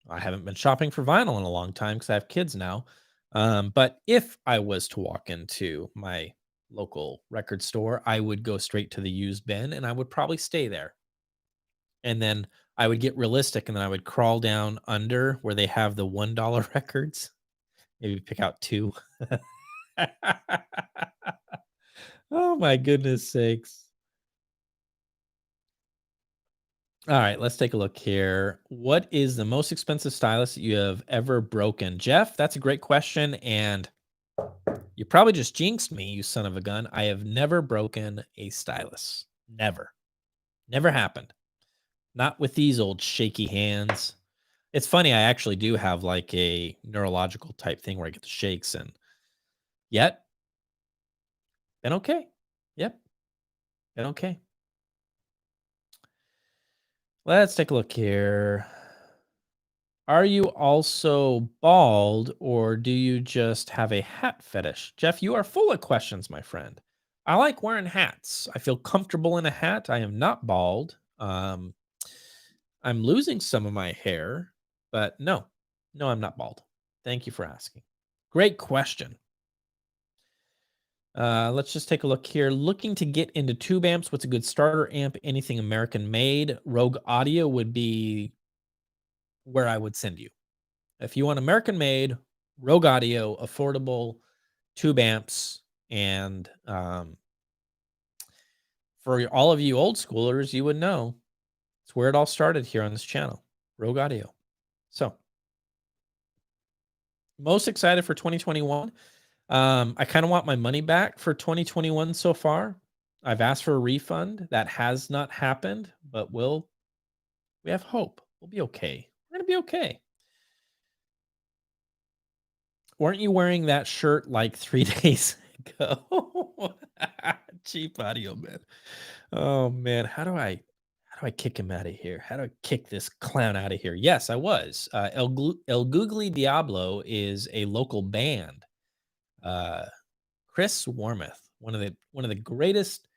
Speaker 1: haven't been shopping for vinyl in a long time because I have kids now. But if I was to walk into my local record store, I would go straight to the used bin and I would probably stay there. And then I would get realistic and then I would crawl down under where they have the $1 records. Maybe pick out two. Oh my goodness sakes. All right, let's take a look here. What is the most expensive stylus that you have ever broken? Jeff, that's a great question. And you probably just jinxed me, you son of a gun. I have never broken a stylus. Never. Never happened. Not with these old shaky hands. It's funny, I actually do have like a neurological type thing where I get the shakes and yet, been okay. Yep, been okay. Let's take a look here. Are you also bald or do you just have a hat fetish? Jeff, you are full of questions, my friend. I like wearing hats. I feel comfortable in a hat. I am not bald. I'm losing some of my hair, but no, I'm not bald. Thank you for asking. Great question. Let's just take a look here. Looking to get into tube amps. What's a good starter amp? Anything American made? Rogue Audio would be where I would send you. If you want American made, Rogue Audio, affordable tube amps, and for all of you old schoolers, you would know it's where it all started here on this channel, Rogue Audio. So, most excited for 2021. I kind of want my money back for 2021 so far. I've asked for a refund. That has not happened, but we have hope. We'll be okay. We're going to be okay. Weren't you wearing that shirt like 3 days ago? Cheap Audio Man. Oh man, how do I kick him out of here? How do I kick this clown out of here? Yes, I was. El Googly Diablo is a local band. Chris Warmouth, one of the greatest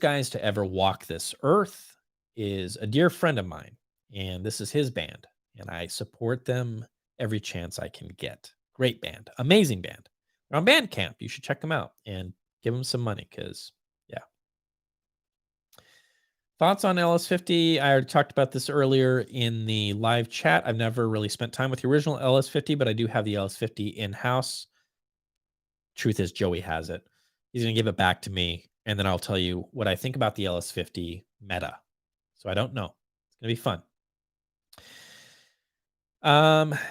Speaker 1: guys to ever walk this earth, is a dear friend of mine, and this is his band, and I support them every chance I can get. Great band, amazing band. They're on Bandcamp. You should check them out and give them some money because, yeah. Thoughts on LS50? I already talked about this earlier in the live chat. I've never really spent time with the original LS50, but I do have the LS50 in-house. Truth is, Joey has it. He's going to give it back to me, and then I'll tell you what I think about the LS50 meta. So I don't know. It's going to be fun.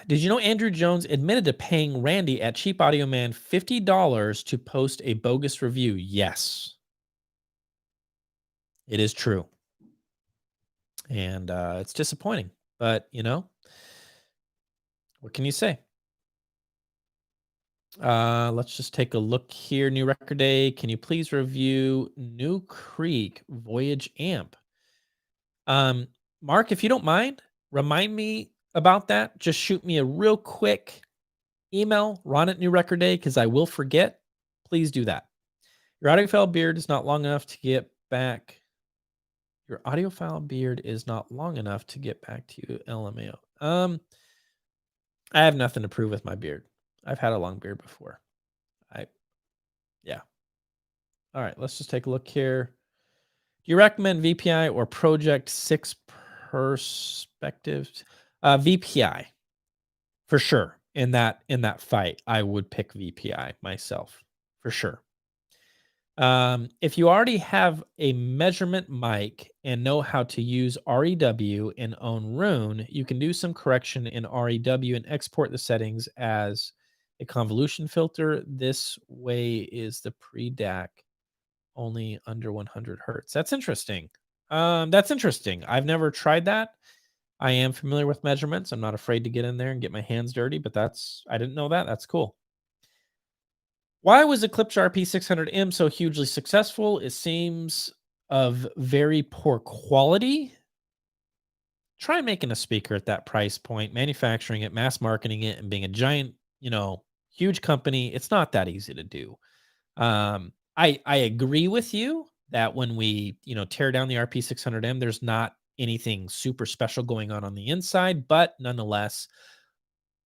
Speaker 1: Did you know Andrew Jones admitted to paying Randy at Cheap Audio Man $50 to post a bogus review? Yes. It is true. And it's disappointing, but what can you say? Let's just take a look here. New record day. Can you please review New Creek Voyage amp? Mark, if you don't mind, remind me about that. Just shoot me a real quick email, Ron at New Record Day, because I will forget. Please do that. Your audiophile beard is not long enough to get back Your audiophile beard is not long enough to get back to you, LMAO. I have nothing to prove with my beard. I've had a long beard before. I Yeah. All right, let's just take a look here. Do you recommend VPI or Project 6 perspectives? VPI for sure. In that fight, I would pick VPI myself for sure. If you already have a measurement mic and know how to use REW and own Rune, you can do some correction in REW and export the settings as a convolution filter. This way is the pre-DAC only under 100 hertz. That's interesting. That's interesting. I've never tried that. I am familiar with measurements. I'm not afraid to get in there and get my hands dirty, but I didn't know that. That's cool. Why was Eclipse RP600M so hugely successful? It seems of very poor quality. Try making a speaker at that price point, manufacturing it, mass marketing it, and being a giant, huge company. It's not that easy to do. I agree with you that when we, tear down the RP600M, there's not anything super special going on the inside, but nonetheless,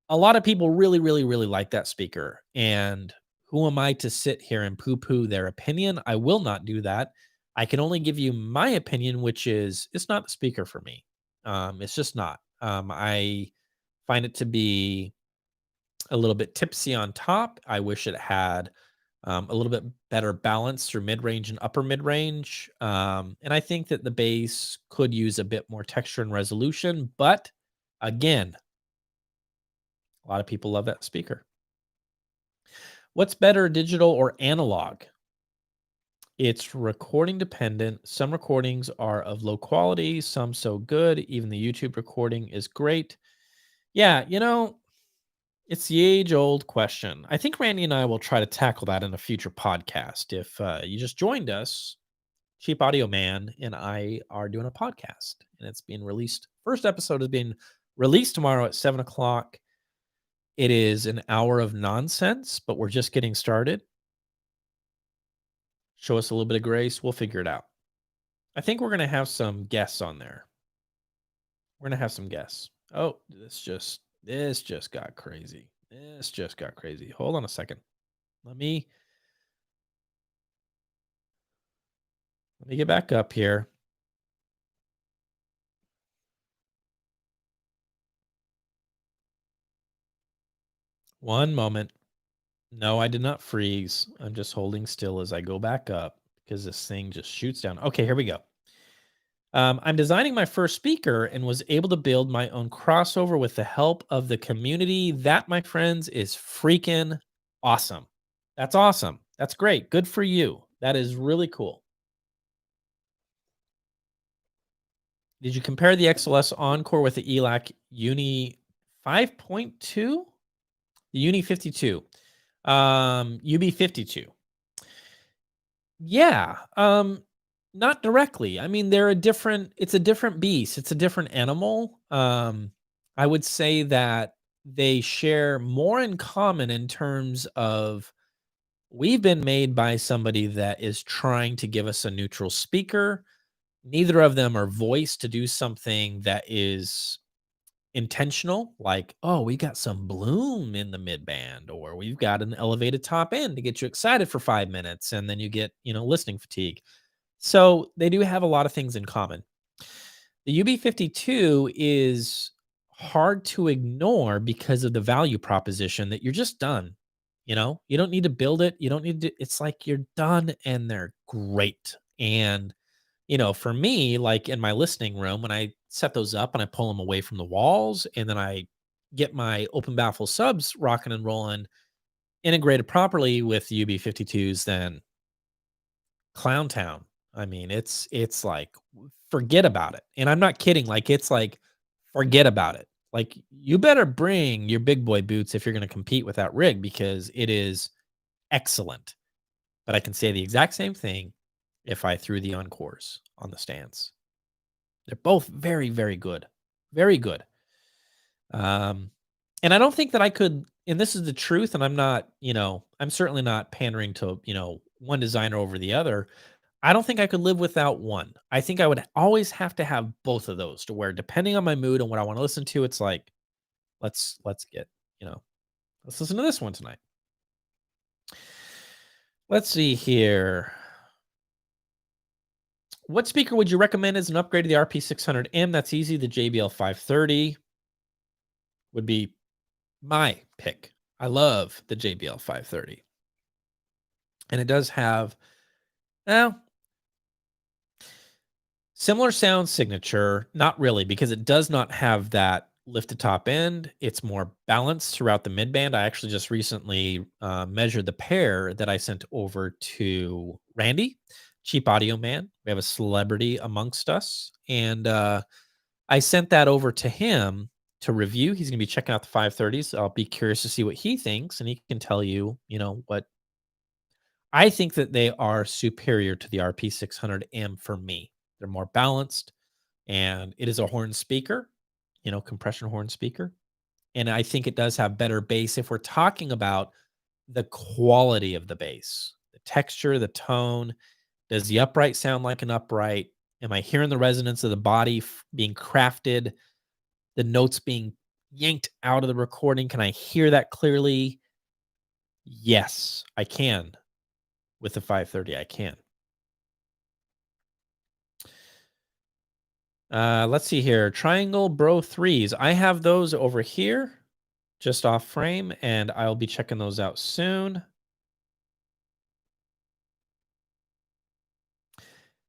Speaker 1: a lot of people really, really, really like that speaker. And who am I to sit here and poo poo their opinion? I will not do that. I can only give you my opinion, which is it's not the speaker for me. It's just not. I find it to be a little bit tipsy on top. I wish it had a little bit better balance through mid range and upper mid range. And I think that the bass could use a bit more texture and resolution. But again, a lot of people love that speaker. What's better, digital or analog? It's recording dependent. Some recordings are of low quality, some so good. Even the YouTube recording is great. Yeah, it's the age old question. I think Randy and I will try to tackle that in a future podcast. If you just joined us, Cheap Audio Man and I are doing a podcast, and it's being released. First episode is being released tomorrow at 7 o'clock. It is an hour of nonsense, but we're just getting started. Show us a little bit of grace. We'll figure it out. I think we're going to have some guests on there. We're going to have some guests. Oh, this just got crazy. This just got crazy. Hold on a second. Let me get back up here. One moment. No, I did not freeze. I'm just holding still as I go back up because this thing just shoots down. Okay, here we go. I'm designing my first speaker and was able to build my own crossover with the help of the community. That, my friends, is freaking awesome. That's awesome. That's great. Good for you. That is really cool. Did you compare the XLS Encore with the ELAC Uni 5.2? The Uni 52. UB 52. Yeah. Not directly. I mean, it's a different beast. It's a different animal. I would say that they share more in common in terms of we've been made by somebody that is trying to give us a neutral speaker. Neither of them are voiced to do something that is intentional, like, oh, we got some bloom in the mid band, or we've got an elevated top end to get you excited for 5 minutes, and then you get, listening fatigue. So they do have a lot of things in common. The UB52 is hard to ignore because of the value proposition that you're just done. You don't need to build it. You don't need to, it's like you're done and they're great. And, for me, like in my listening room, when I set those up and I pull them away from the walls and then I get my open baffle subs rocking and rolling, integrated properly with the UB52s, then Clown Town. I mean, it's like forget about it. And I'm not kidding. Like it's like forget about it. Like you better bring your big boy boots if you're going to compete with that rig because it is excellent. But I can say the exact same thing if I threw the Encores on the stands. They're both very, very good. Very good. And I don't think that I could, and this is the truth, and I'm not, I'm certainly not pandering to, one designer over the other. I don't think I could live without one. I think I would always have to have both of those to where depending on my mood and what I want to listen to, it's like, let's get, you know, let's listen to this one tonight. Let's see here. What speaker would you recommend as an upgrade to the RP600M? That's easy. The JBL 530 would be my pick. I love the JBL 530. And it does have, well, similar sound signature, not really, because it does not have that lifted top end. It's more balanced throughout the midband. I actually just recently measured the pair that I sent over to Randy, Cheap Audio Man. We have a celebrity amongst us. And I sent that over to him to review. He's going to be checking out the 530s. I'll be curious to see what he thinks, and he can tell you, what I think that they are superior to the RP600M for me. They're more balanced, and it is a horn speaker, compression horn speaker. And I think it does have better bass if we're talking about the quality of the bass, the texture, the tone. Does the upright sound like an upright? Am I hearing the resonance of the body being crafted, the notes being yanked out of the recording? Can I hear that clearly? Yes, I can. With the 530, I can. Let's see here. Triangle Bro 3s. I have those over here, just off frame, and I'll be checking those out soon.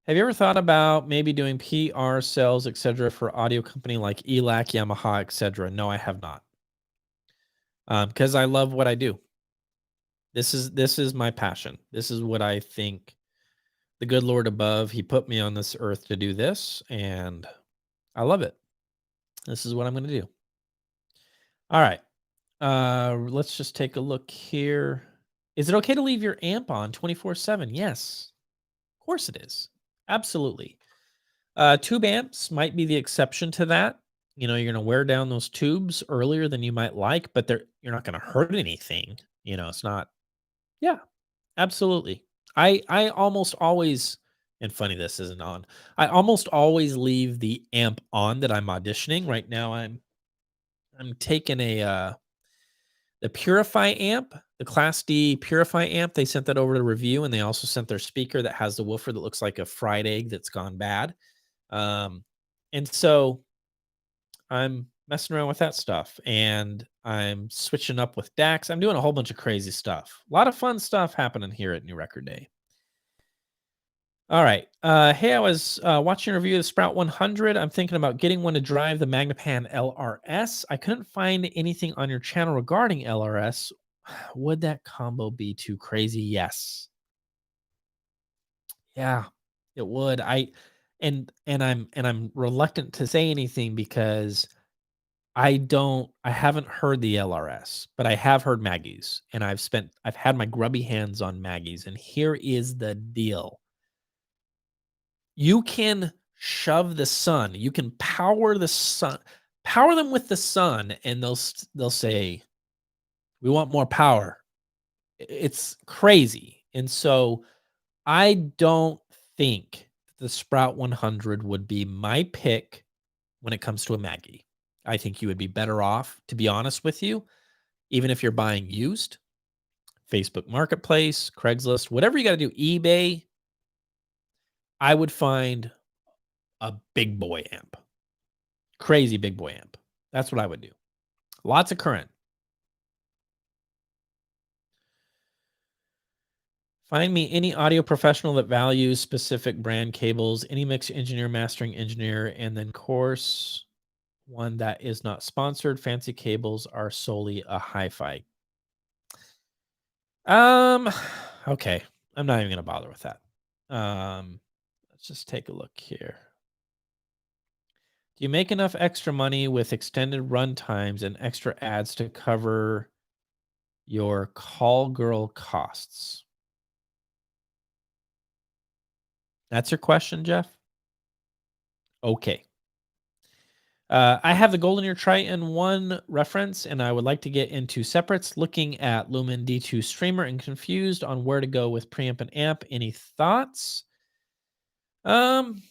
Speaker 1: Have you ever thought about maybe doing PR sales, etc., for audio company like ELAC, Yamaha, etc.? No, I have not. Because I love what I do. This is my passion. This is what I think the good Lord above, he put me on this earth to do this, and I love it. This is what I'm going to do. All right. Let's just take a look here. Is it okay to leave your amp on 24/7? Yes. Of course it is. Absolutely. Tube amps might be the exception to that. You're going to wear down those tubes earlier than you might like, but you're not going to hurt anything. It's not. Yeah, absolutely. I almost always, and funny this isn't on. I almost always leave the amp on that I'm auditioning. Right now I'm taking the Purify amp, the Class D Purify amp. They sent that over to review, and they also sent their speaker that has the woofer that looks like a fried egg that's gone bad. And so I'm messing around with that stuff, and I'm switching up with DAX. I'm doing a whole bunch of crazy stuff. A lot of fun stuff happening here at New Record Day. All right. Hey, I was watching a review of the Sprout 100. I'm thinking about getting one to drive the Magnapan LRS. I couldn't find anything on your channel regarding LRS. Would that combo be too crazy? Yes. Yeah, it would. I'm reluctant to say anything because I haven't heard the LRS, but I have heard Maggie's, and I've had my grubby hands on Maggie's, and here is the deal. You can shove the sun, you can power the sun, power them with the sun, and they'll say, "We want more power." It's crazy. And so I don't think the Sprout 100 would be my pick when it comes to a Maggie. I think you would be better off, to be honest with you, even if you're buying used, Facebook Marketplace, Craigslist, whatever you got to do, eBay. I would find a big boy amp, crazy big boy amp. That's what I would do. Lots of current. Find me any audio professional that values specific brand cables, any mix engineer, mastering engineer, and then course one that is not sponsored. Fancy cables are solely a hi-fi. Okay. I'm not even gonna bother with that. Let's just take a look here. Do you make enough extra money with extended run times and extra ads to cover your call girl costs? That's your question, Jeff? Okay. I have the Golden Ear Triton 1 reference, and I would like to get into separates, looking at Lumen D2 Streamer and confused on where to go with preamp and amp. Any thoughts? Um,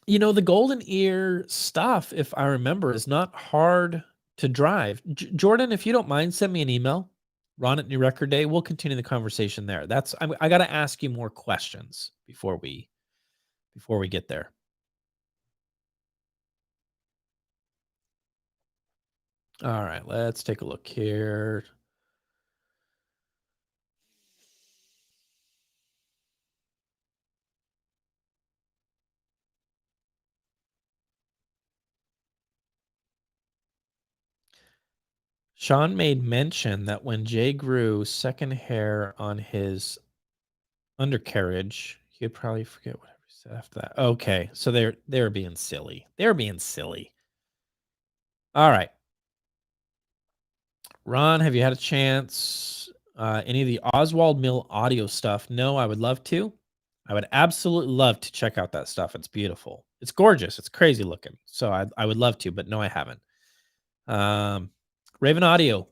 Speaker 1: the golden ear stuff, if I remember, is not hard to drive. Jordan, if you don't mind, send me an email. Ron at New Record Day. We'll continue the conversation there. I got to ask you more questions before we get there. All right, let's take a look here. Sean made mention that when Jay grew second hair on his undercarriage, he'd probably forget whatever he said after that. Okay, so they're being silly. They're being silly. All right, Ron, have you had a chance? Any of the Oswald Mill audio stuff? No, I would love to. I would absolutely love to check out that stuff. It's beautiful. It's gorgeous. It's crazy looking. So I would love to, but no, I haven't. Raven Audio.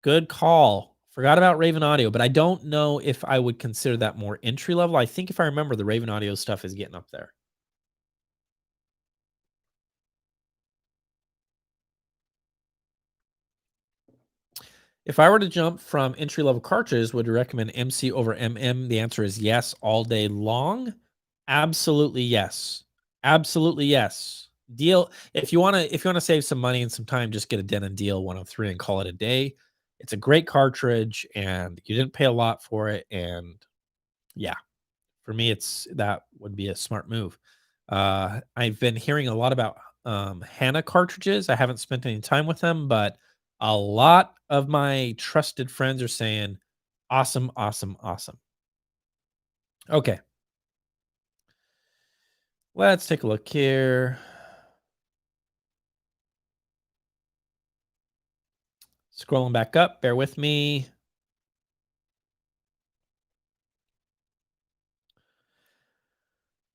Speaker 1: Good call. Forgot about Raven Audio, but I don't know if I would consider that more entry level. I think if I remember, the Raven Audio stuff is getting up there. If I were to jump from entry level cartridges, would you recommend MC over MM? The answer is yes, all day long. Absolutely yes. Absolutely yes. Deal if you want to save some money and some time, just get a Denon Deal 103 and call it a day. It's a great cartridge and you didn't pay a lot for it. And yeah, for me, that would be a smart move. I've been hearing a lot about Hana cartridges. I haven't spent any time with them, but a lot of my trusted friends are saying, awesome, awesome, awesome. Okay, let's take a look here. Scrolling back up, bear with me.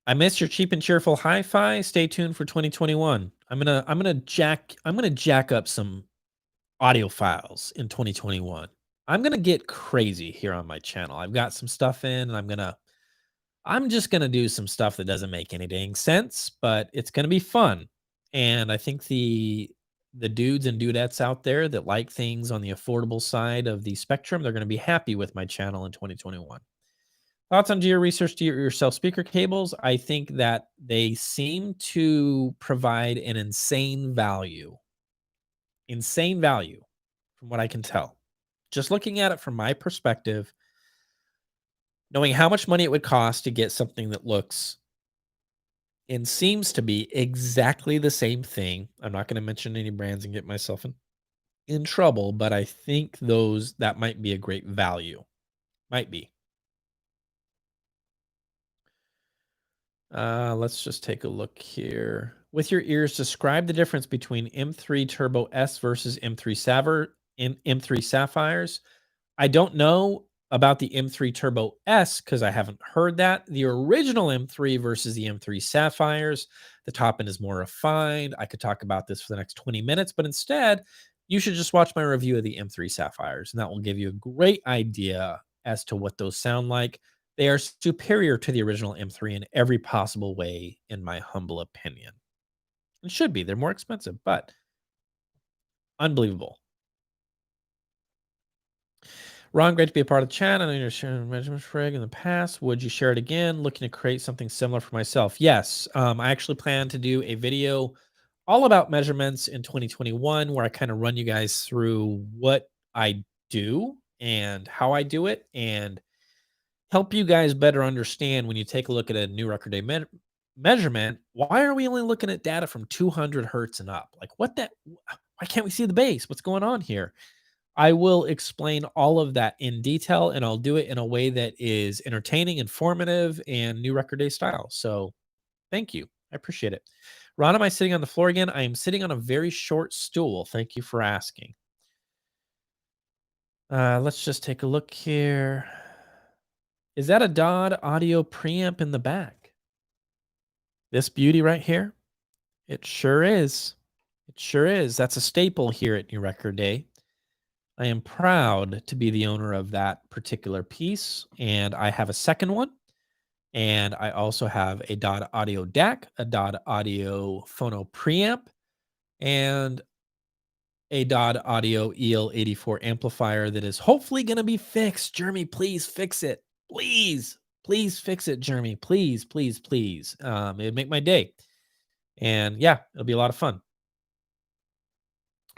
Speaker 1: I missed your cheap and cheerful hi-fi. Stay tuned for 2021. I'm gonna jack up some audio files in 2021. I'm gonna get crazy here on my channel. I've got some stuff in, and I'm just gonna do some stuff that doesn't make any dang sense, but it's gonna be fun. And I think the dudes and dudettes out there that like things on the affordable side of the spectrum, they're gonna be happy with my channel in 2021. Thoughts on your research to yourself speaker cables? I think that they seem to provide an insane value from what I can tell. Just looking at it from my perspective, knowing how much money it would cost to get something that looks and seems to be exactly the same thing. I'm not going to mention any brands and get myself in trouble, but I think that might be a great value. Might be. Let's just take a look here. With your ears, describe the difference between M3 Turbo S versus M3 Sapphires. I don't know about the M3 Turbo S because I haven't heard that. The original M3 versus the M3 Sapphires, the top end is more refined. I could talk about this for the next 20 minutes, but instead, you should just watch my review of the M3 Sapphires, and that will give you a great idea as to what those sound like. They are superior to the original M3 in every possible way, in my humble opinion. It should be. They're more expensive, but unbelievable. Ron, great to be a part of the chat. I know you're sharing measurements Frig in the past. Would you share it again? Looking to create something similar for myself. Yes. I actually plan to do a video all about measurements in 2021 where I kind of run you guys through what I do and how I do it and help you guys better understand when you take a look at a new record day measurement. Why are we only looking at data from 200 hertz and up? Like, why can't we see the bass? What's going on here? I will explain all of that in detail, and I'll do it in a way that is entertaining, informative, and new record day style. So thank you. I appreciate it. Ron, am I sitting on the floor again? I am sitting on a very short stool. Thank you for asking. Let's just take a look here. Is that a Dodd audio preamp in the back? This beauty right here? It sure is. It sure is. That's a staple here at New Record Day. I am proud to be the owner of that particular piece, and I have a second one. And I also have a Dot Audio DAC, a Dot Audio Phono Preamp, and a Dot Audio EL84 amplifier that is hopefully going to be fixed. Jeremy, please fix it. Please fix it, Jeremy. Please. It'd make my day. And yeah, it'll be a lot of fun.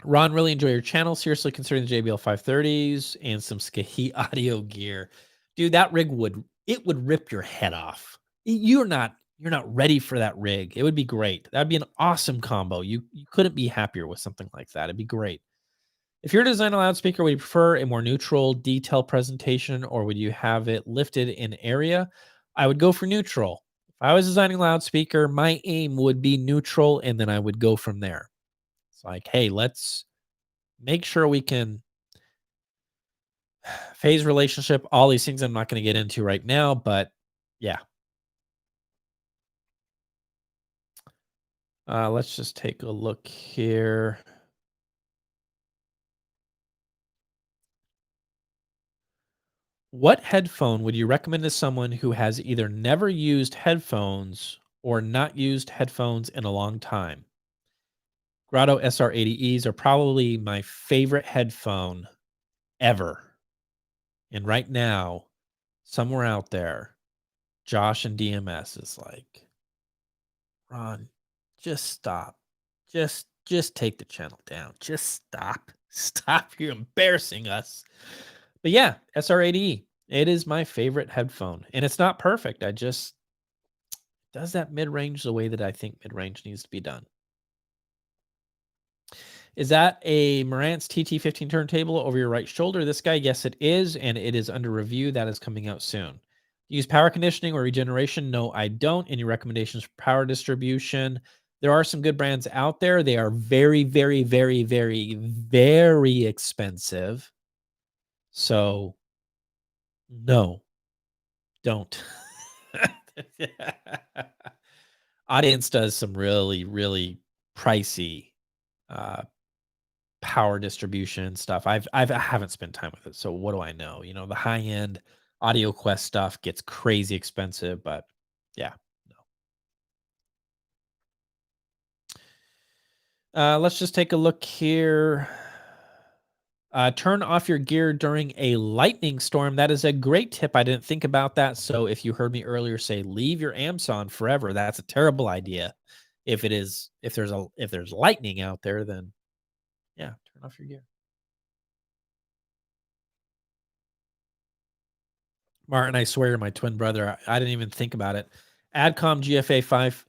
Speaker 1: Ron, really enjoy your channel. Seriously considering the JBL 530s and some Skahi audio gear. Dude, that rig would rip your head off. You're not ready for that rig. It would be great. That'd be an awesome combo. You couldn't be happier with something like that. It'd be great. If you're designing a loudspeaker, would you prefer a more neutral, detailed presentation, or would you have it lifted in area? I would go for neutral. If I was designing a loudspeaker, my aim would be neutral, and then I would go from there. It's like, hey, let's make sure we can phase relationship, all these things I'm not going to get into right now, but yeah. Let's just take a look here. What headphone would you recommend to someone who has either never used headphones or not used headphones in a long time? Grotto SR80Es are probably my favorite headphone ever. And right now, somewhere out there, Josh and DMS is like, Ron, just stop. Just take the channel down. Just stop. Stop. You're embarrassing us. But yeah, SR80E. It is my favorite headphone. And it's not perfect. I just does that mid-range the way that I think mid-range needs to be done. Is that a Marantz TT15 turntable over your right shoulder? This guy, yes, it is, and it is under review. That is coming out soon. Use power conditioning or regeneration? No, I don't. Any recommendations for power distribution? There are some good brands out there. They are very, very, very, very, very expensive. So, no, don't. Audience does some really, really pricey power distribution stuff. I haven't spent time with it, so what do I know? You know, the high end Audio Quest stuff gets crazy expensive, but yeah, no. Let's just take a look here. Turn off your gear during a lightning storm. That is a great tip. I didn't think about that. So if you heard me earlier say leave your amps on forever, that's a terrible idea. If there's lightning out there, then yeah, turn off your gear. Martin, I swear, my twin brother, I didn't even think about it. Adcom GFA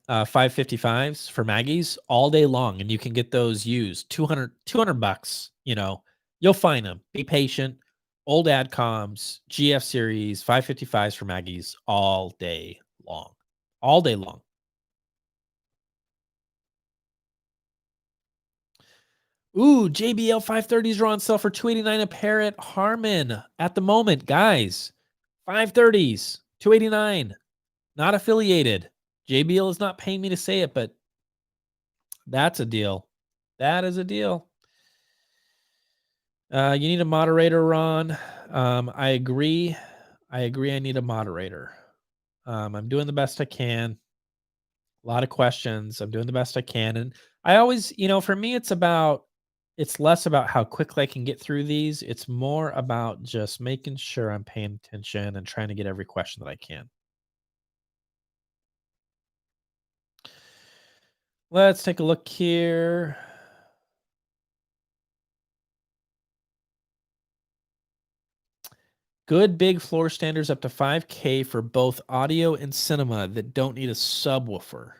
Speaker 1: 555s for Maggie's all day long, and you can get those used 200 bucks. You know, you'll find them. Be patient. Old Adcoms, GF series 555s for Maggie's all day long. All day long. Ooh, JBL 530s are on sale for $289 a pair at Harman at the moment, guys. 530s, $289. Not affiliated. JBL is not paying me to say it, but that's a deal. That is a deal. You need a moderator, Ron. I agree. I need a moderator. I'm doing the best I can. A lot of questions. I'm doing the best I can. And I always, for me, it's less about how quickly I can get through these. It's more about just making sure I'm paying attention and trying to get every question that I can. Let's take a look here. Good big floor standers up to 5K for both audio and cinema that don't need a subwoofer.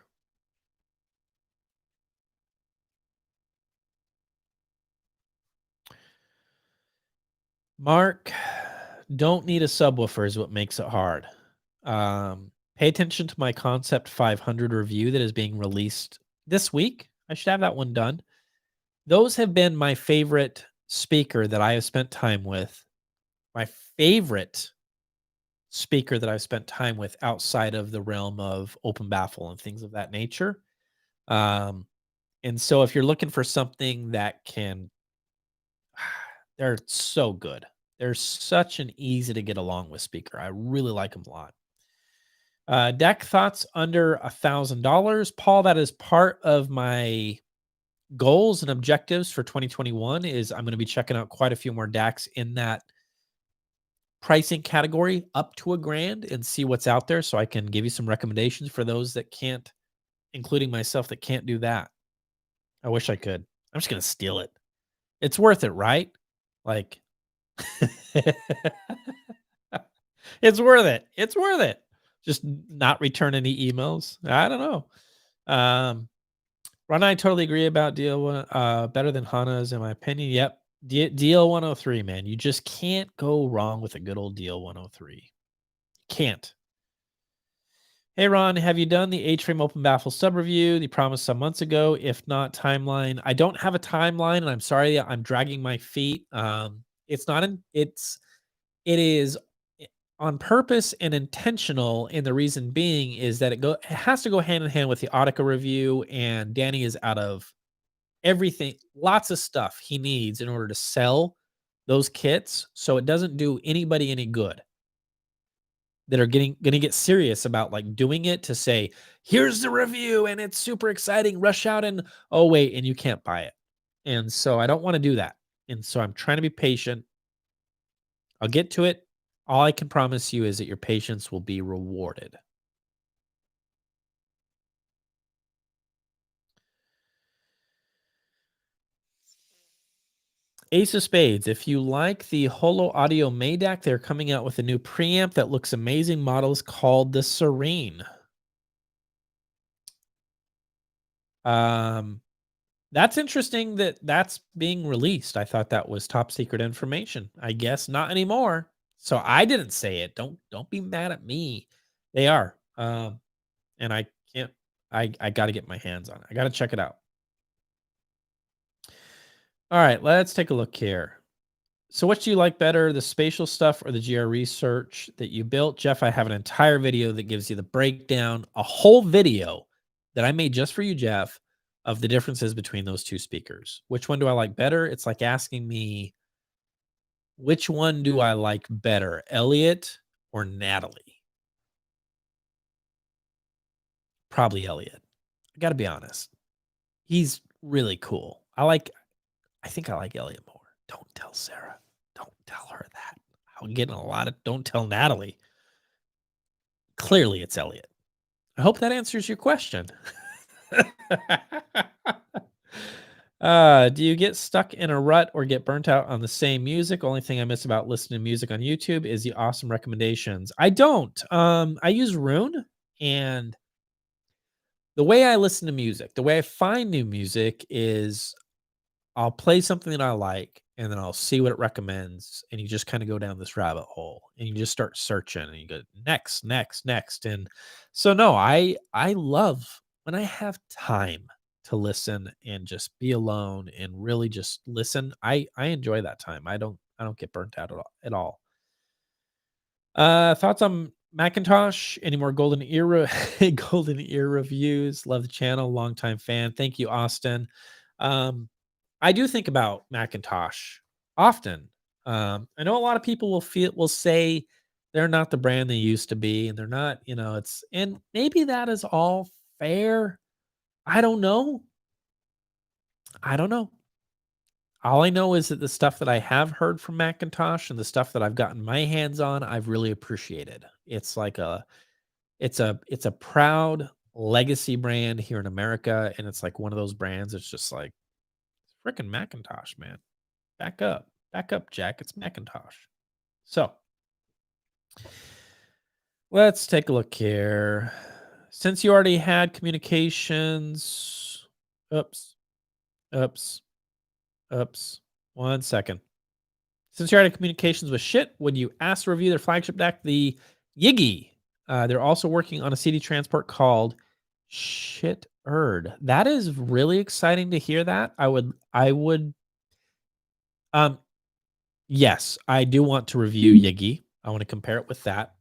Speaker 1: Mark, don't need a subwoofer is what makes it hard. Pay attention to my Concept 500 review that is being released this week. I should have that one done. Those have been my favorite speaker that I have spent time with. My favorite speaker that I've spent time with outside of the realm of open baffle and things of that nature. And so if you're looking for something that can They're so good. They're such an easy to get along with speaker. I really like them a lot. Deck thoughts under $1,000. Paul, that is part of my goals and objectives for 2021 is I'm going to be checking out quite a few more decks in that pricing category up to $1,000 and see what's out there so I can give you some recommendations for those that can't, including myself, that can't do that. I wish I could. I'm just going to steal it. It's worth it, right? Like, it's worth it. It's worth it. Just not return any emails. I don't know. Ron and I totally agree about DL1, better than Hana's in my opinion. Yep. DL103, man. You just can't go wrong with a good old DL103. Can't. Hey, Ron, have you done the H-frame open baffle sub review? You promised some months ago. If not, timeline. I don't have a timeline, and I'm sorry I'm dragging my feet. It's not in. It is on purpose and intentional, and the reason being is that it has to go hand in hand with the Audica review, and Danny is out of everything, lots of stuff he needs in order to sell those kits, so it doesn't do anybody any good that are gonna get serious about, like, doing it to say, "Here's the review, and it's super exciting, rush out and oh, wait, and you can't buy it." And so I don't wanna do that, and so I'm trying to be patient. I'll get to it. All I can promise you is that your patience will be rewarded. Ace of Spades. If you like the Holo Audio Maydac, they're coming out with a new preamp that looks amazing. Model is called the Serene. That's interesting that that's being released. I thought that was top secret information. I guess not anymore. So I didn't say it. Don't be mad at me. They are. And I can't. I got to get my hands on it. I got to check it out. All right, let's take a look here. So what do you like better, the spatial stuff or the GR research that you built? Jeff, I have an entire video that gives you the breakdown, a whole video that I made just for you, Jeff, of the differences between those two speakers. Which one do I like better? It's like asking me, which one do I like better, Elliot or Natalie? Probably Elliot. I got to be honest. He's really cool. I think I like Elliot more. Don't tell Sarah. Don't tell her that. I'm getting a lot of don't tell Natalie. Clearly it's Elliot. I hope that answers your question. Do you get stuck in a rut or get burnt out on the same music? Only thing I miss about listening to music on YouTube is the awesome recommendations. I don't. I use Rune, and the way I listen to music, the way I find new music is I'll play something that I like, and then I'll see what it recommends, and you just kinda go down this rabbit hole, and you just start searching, and you go, "Next, next, next," and so, no, I love when I have time to listen and just be alone and really just listen. I enjoy that time. I don't get burnt out at all. Thoughts on Macintosh? Any more golden era golden ear reviews? Love the channel, longtime fan. Thank you, Austin. Um I do think about Macintosh often. I know a lot of people will say they're not the brand they used to be, and they're not, it's and maybe that is all fair. I don't know. I don't know. All I know is that the stuff that I have heard from Macintosh and the stuff that I've gotten my hands on, I've really appreciated. It's like it's a proud legacy brand here in America, and it's like one of those brands. It's just like freaking Macintosh, man. Back up. Back up, Jack. It's Macintosh. So let's take a look here. Since you already had communications, oops, oops, oops. 1 second. Since you already had communications with shit, would you ask to review their flagship deck, the Yigi? They're also working on a CD transport called Shit Erd. That is really exciting to hear that. Um, Yes, I do want to review Yigi. I want to compare it with that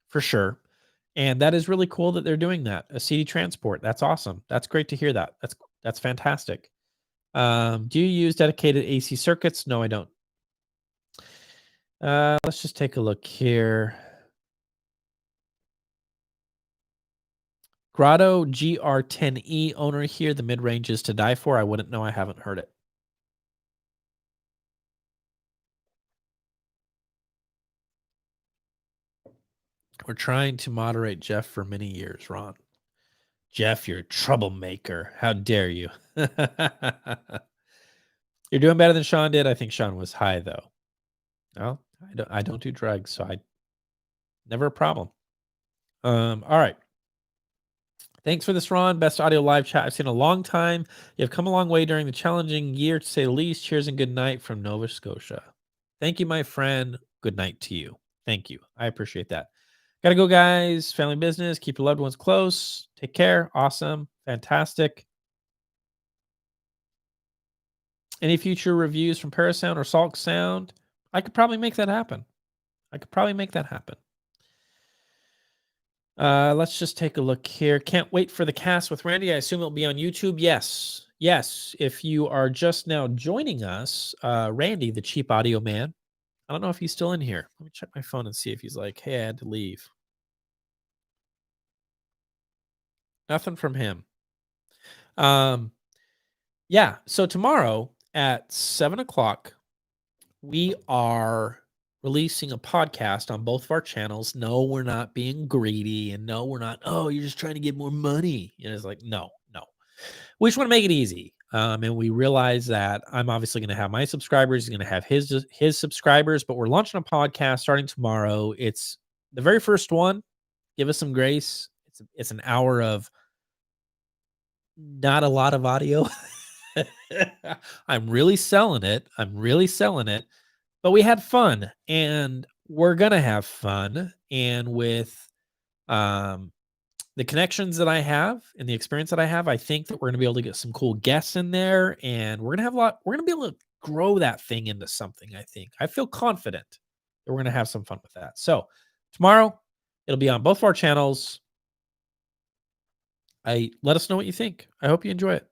Speaker 1: for sure. And that is really cool that they're doing that. A CD transport. That's awesome. That's great to hear that. That's fantastic. Do you use dedicated AC circuits? No, I don't. Let's just take a look here. Grotto GR10E owner here. The mid-range is to die for. I wouldn't know. I haven't heard it. We're trying to moderate Jeff for many years, Ron. Jeff, you're a troublemaker. How dare you? You're doing better than Sean did. I think Sean was high, though. No, I don't do drugs, so I never a problem. All right. Thanks for this, Ron. Best audio live chat I've seen in a long time. You have come a long way during the challenging year, to say the least. Cheers and good night from Nova Scotia. Thank you, my friend. Good night to you. Thank you. I appreciate that. Gotta go, guys. Family business. Keep your loved ones close. Take care. Awesome. Fantastic. Any future reviews from Parasound or Salk Sound? I could probably make that happen. Let's just take a look here. Can't wait for the cast with Randy. I assume it'll be on YouTube. Yes. If you are just now joining us, Randy, the cheap audio man. I don't know if he's still in here. Let me check my phone and see if he's like, hey, I had to leave. Nothing from him. Yeah. So tomorrow at 7:00, we are releasing a podcast on both of our channels. No, we're not being greedy, and no, we're not. Oh, you're just trying to get more money. And it's like, no. We just want to make it easy. And we realize that I'm obviously going to have my subscribers, he's going to have his subscribers, but we're launching a podcast starting tomorrow. It's the very first one. Give us some grace. It's an hour of not a lot of audio. I'm really selling it. But we had fun, and we're gonna have fun. And with the connections that I have and the experience that I have, I think that we're gonna be able to get some cool guests in there, and we're gonna be able to grow that thing into something. I feel confident that we're gonna have some fun with that. So tomorrow, it'll be on both of our channels. Let us know what you think. I hope you enjoy it.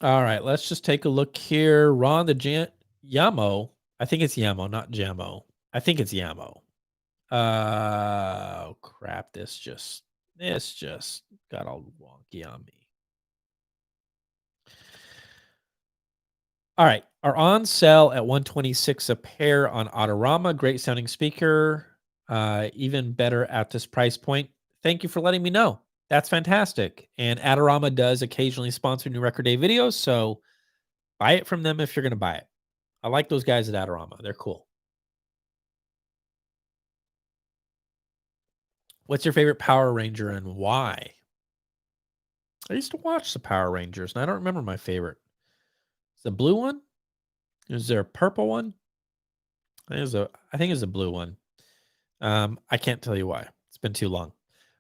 Speaker 1: All right, let's just take a look here. Ron the Yamo. I think it's Yamo, not Jamo. I think it's Yamo. Oh crap! This just got all wonky on me. All right, are on sale at $126 a pair on Autorama. Great sounding speaker. Even better at this price point. Thank you for letting me know. That's fantastic. And Adorama does occasionally sponsor New Record Day videos, so buy it from them if you're going to buy it. I like those guys at Adorama. They're cool. What's your favorite Power Ranger and why? I used to watch the Power Rangers, and I don't remember my favorite. Is the blue one? Is there a purple one? I think it's a blue one. I can't tell you why. It's been too long.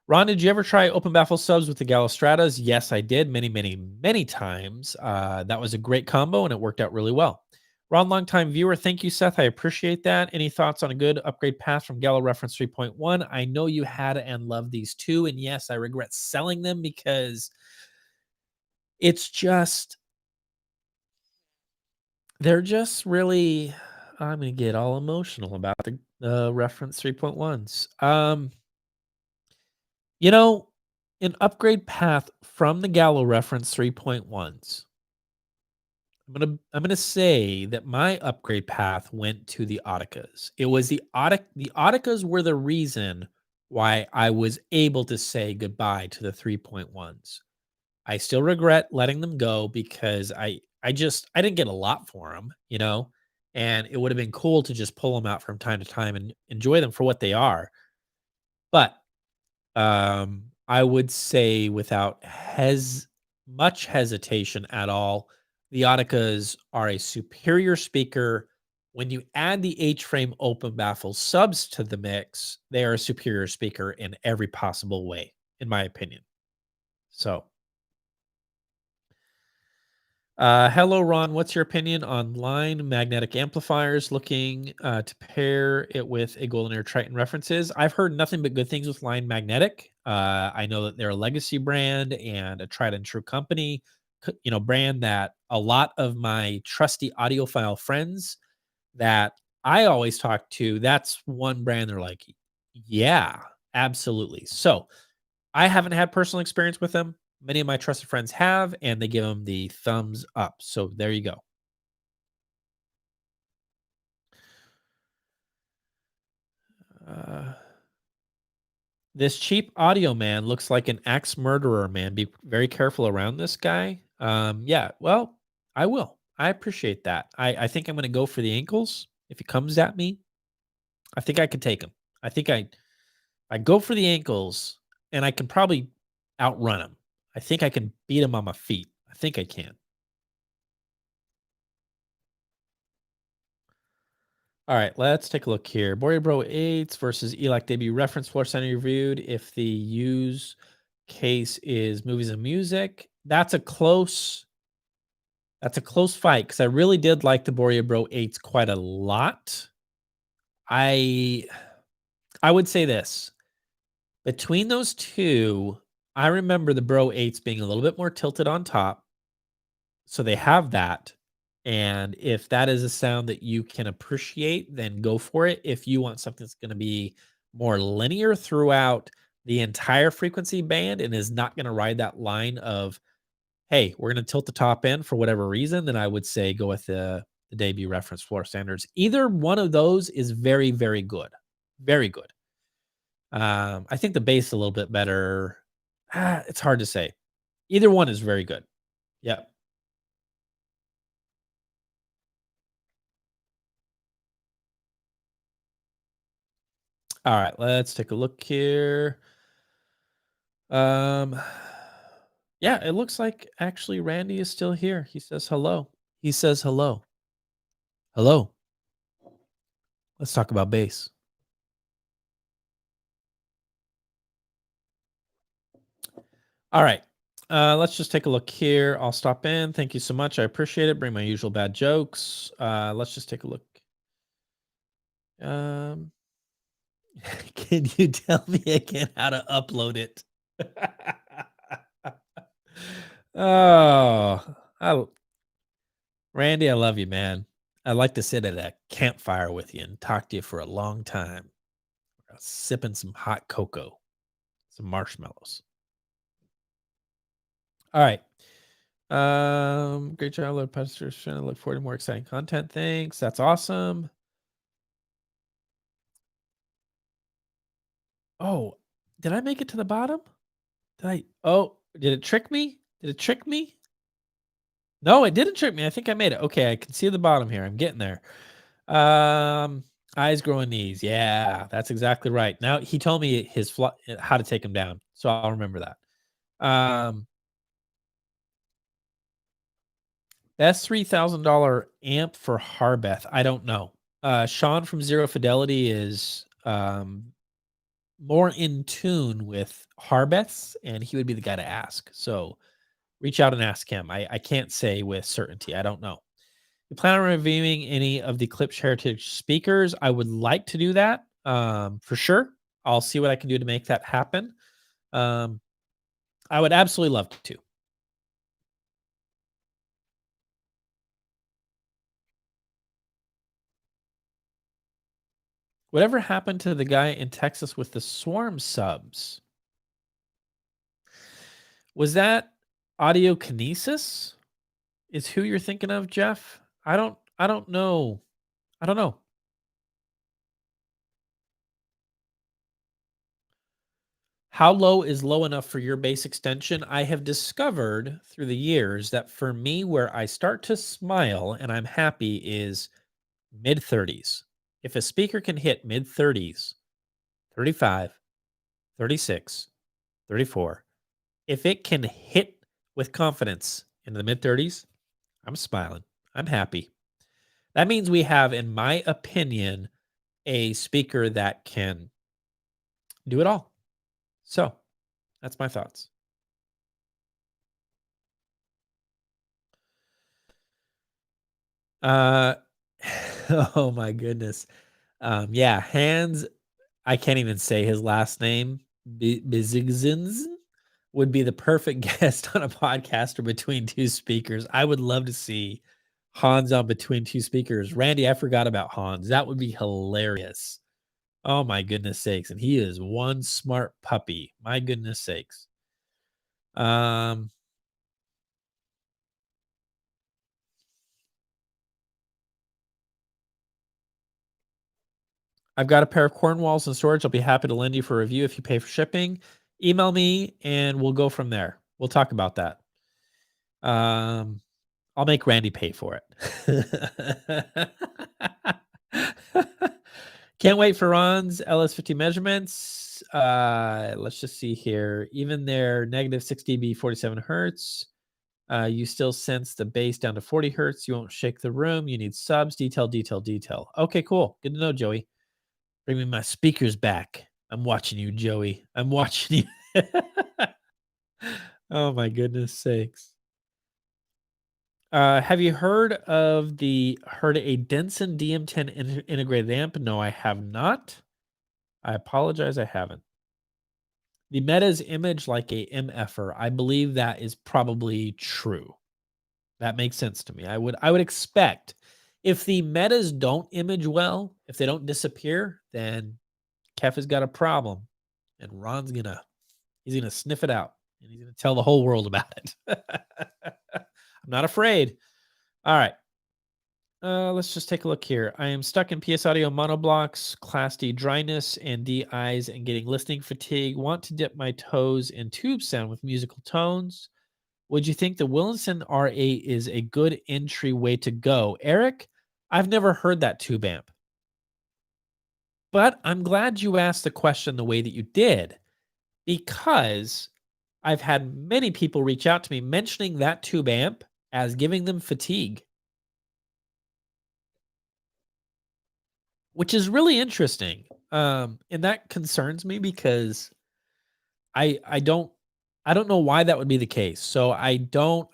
Speaker 1: Ron, did you ever try open baffle subs with the Galistratas? Yes, I did many times. That was a great combo, and it worked out really well. Ron, longtime viewer. Thank you, Seth. I appreciate that. Any thoughts on a good upgrade path from Gallo Reference 3.1? I know you had and loved these two, and yes, I regret selling them because it's just, they're just really, I'm going to get all emotional about the Reference 3.1s. An upgrade path from the Gallo Reference 3.1s. I'm gonna say that my upgrade path went to the Auticas. It was the Auticas were the reason why I was able to say goodbye to the 3.1s. I still regret letting them go because I didn't get a lot for them, and it would have been cool to just pull them out from time to time and enjoy them for what they are. But I would say without much hesitation at all, the Auticas are a superior speaker. When you add the H-frame open baffle subs to the mix, they are a superior speaker in every possible way, in my opinion. So, Hello, Ron. What's your opinion on line magnetic amplifiers? Looking to pair it with a Golden Ear Triton references. I've heard nothing but good things with line magnetic. I know that they're a legacy brand and a tried and true company, brand that a lot of my trusty audiophile friends that I always talk to, that's one brand they're like, yeah, absolutely. So I haven't had personal experience with them. Many of my trusted friends have, and they give them the thumbs up. So there you go. Uh, this cheap audio man looks like an axe murderer, man. Be very careful around this guy. Yeah, well, I will. I appreciate that. I think I'm going to go for the ankles. If he comes at me, I think I can take him. I think I go for the ankles, and I can probably outrun him. I think I can beat him on my feet. I think I can. All right, let's take a look here. Boria Bro 8s versus Elac debut reference floor center reviewed. If the use case is movies and music, that's a close fight because I really did like the Boria Bro 8s quite a lot. I I would say this. Between those two, I remember the Bro 8s being a little bit more tilted on top. So they have that. And if that is a sound that you can appreciate, then go for it. If you want something that's going to be more linear throughout the entire frequency band and is not going to ride that line of, hey, we're going to tilt the top end for whatever reason, then I would say go with the debut reference floor standards. Either one of those is very, very good. Very good. I think the bass a little bit better. It's hard to say. Either one is very good. Yeah. All right, let's take a look here. Um, yeah, it looks like actually Randy is still here. He says hello. He says hello. Hello. Let's talk about bass. All right. Let's just take a look here. I'll stop in. Thank you so much. I appreciate it. Bring my usual bad jokes. Let's just take a look. Um, can you tell me again how to upload it? Oh, Randy, I love you, man. I'd like to sit at a campfire with you and talk to you for a long time, sipping some hot cocoa, some marshmallows. All right. Great job, Lord Pastor. Trying to look forward to more exciting content. Thanks. That's awesome. Oh, did I make it to the bottom? Did it trick me? Did it trick me? No, it didn't trick me. I think I made it. Okay, I can see the bottom here. I'm getting there. Um, eyes growing knees. Yeah, that's exactly right. Now he told me how to take him down, so I'll remember that. Best $3,000 amp for Harbeth. I don't know. Sean from Zero Fidelity is more in tune with Harbeths, and he would be the guy to ask. So reach out and ask him. I can't say with certainty. I don't know. You plan on reviewing any of the Klipsch Heritage speakers? I would like to do that for sure. I'll see what I can do to make that happen. Um, I would absolutely love to. Whatever happened to the guy in Texas with the Swarm subs? Was that Audiokinesis? Is who you're thinking of, Jeff? I don't know. I don't know. How low is low enough for your bass extension? I have discovered through the years that for me, where I start to smile and I'm happy is mid 30s. If a speaker can hit mid 30s, 35, 36, 34, if it can hit with confidence in the mid 30s, I'm smiling. I'm happy. That means we have, in my opinion, a speaker that can do it all. So that's my thoughts. Uh, oh my goodness. Yeah, Hans, I can't even say his last name. Bizigzins would be the perfect guest on a podcaster between two speakers. I would love to see Hans on between two speakers. Randy, I forgot about Hans. That would be hilarious. Oh my goodness sakes. And he is one smart puppy. My goodness sakes. Um, I've got a pair of Cornwalls in storage. I'll be happy to lend you for review if you pay for shipping. Email me and we'll go from there. We'll talk about that. Um, I'll make Randy pay for it. Can't wait for Ron's LS50 measurements. Let's just see here. Even their negative 6 dB, 47 hertz. You still sense the bass down to 40 hertz. You won't shake the room. You need subs, detail, detail, detail. Okay, cool. Good to know, Joey. Bring me my speakers back. I'm watching you, Joey. I'm watching you. Oh my goodness sakes. Have you heard a Denson DM10 integrated amp? No, I have not. I apologize, I haven't. The Meta's image like a MFer. I believe that is probably true. That makes sense to me. I would expect if the metas don't image well, if they don't disappear, then Kef has got a problem, and Ron's he's gonna sniff it out, and he's gonna tell the whole world about it. I'm not afraid. All right. Let's just take a look here. I am stuck in PS Audio monoblocks, Class D dryness, and D eyes, and getting listening fatigue. Want to dip my toes in tube sound with musical tones. Would you think the Willinson R8 is a good entry way to go? Eric, I've never heard that tube amp, but I'm glad you asked the question the way that you did because I've had many people reach out to me mentioning that tube amp as giving them fatigue, which is really interesting. And that concerns me because I I don't I don't know why that would be the case. So I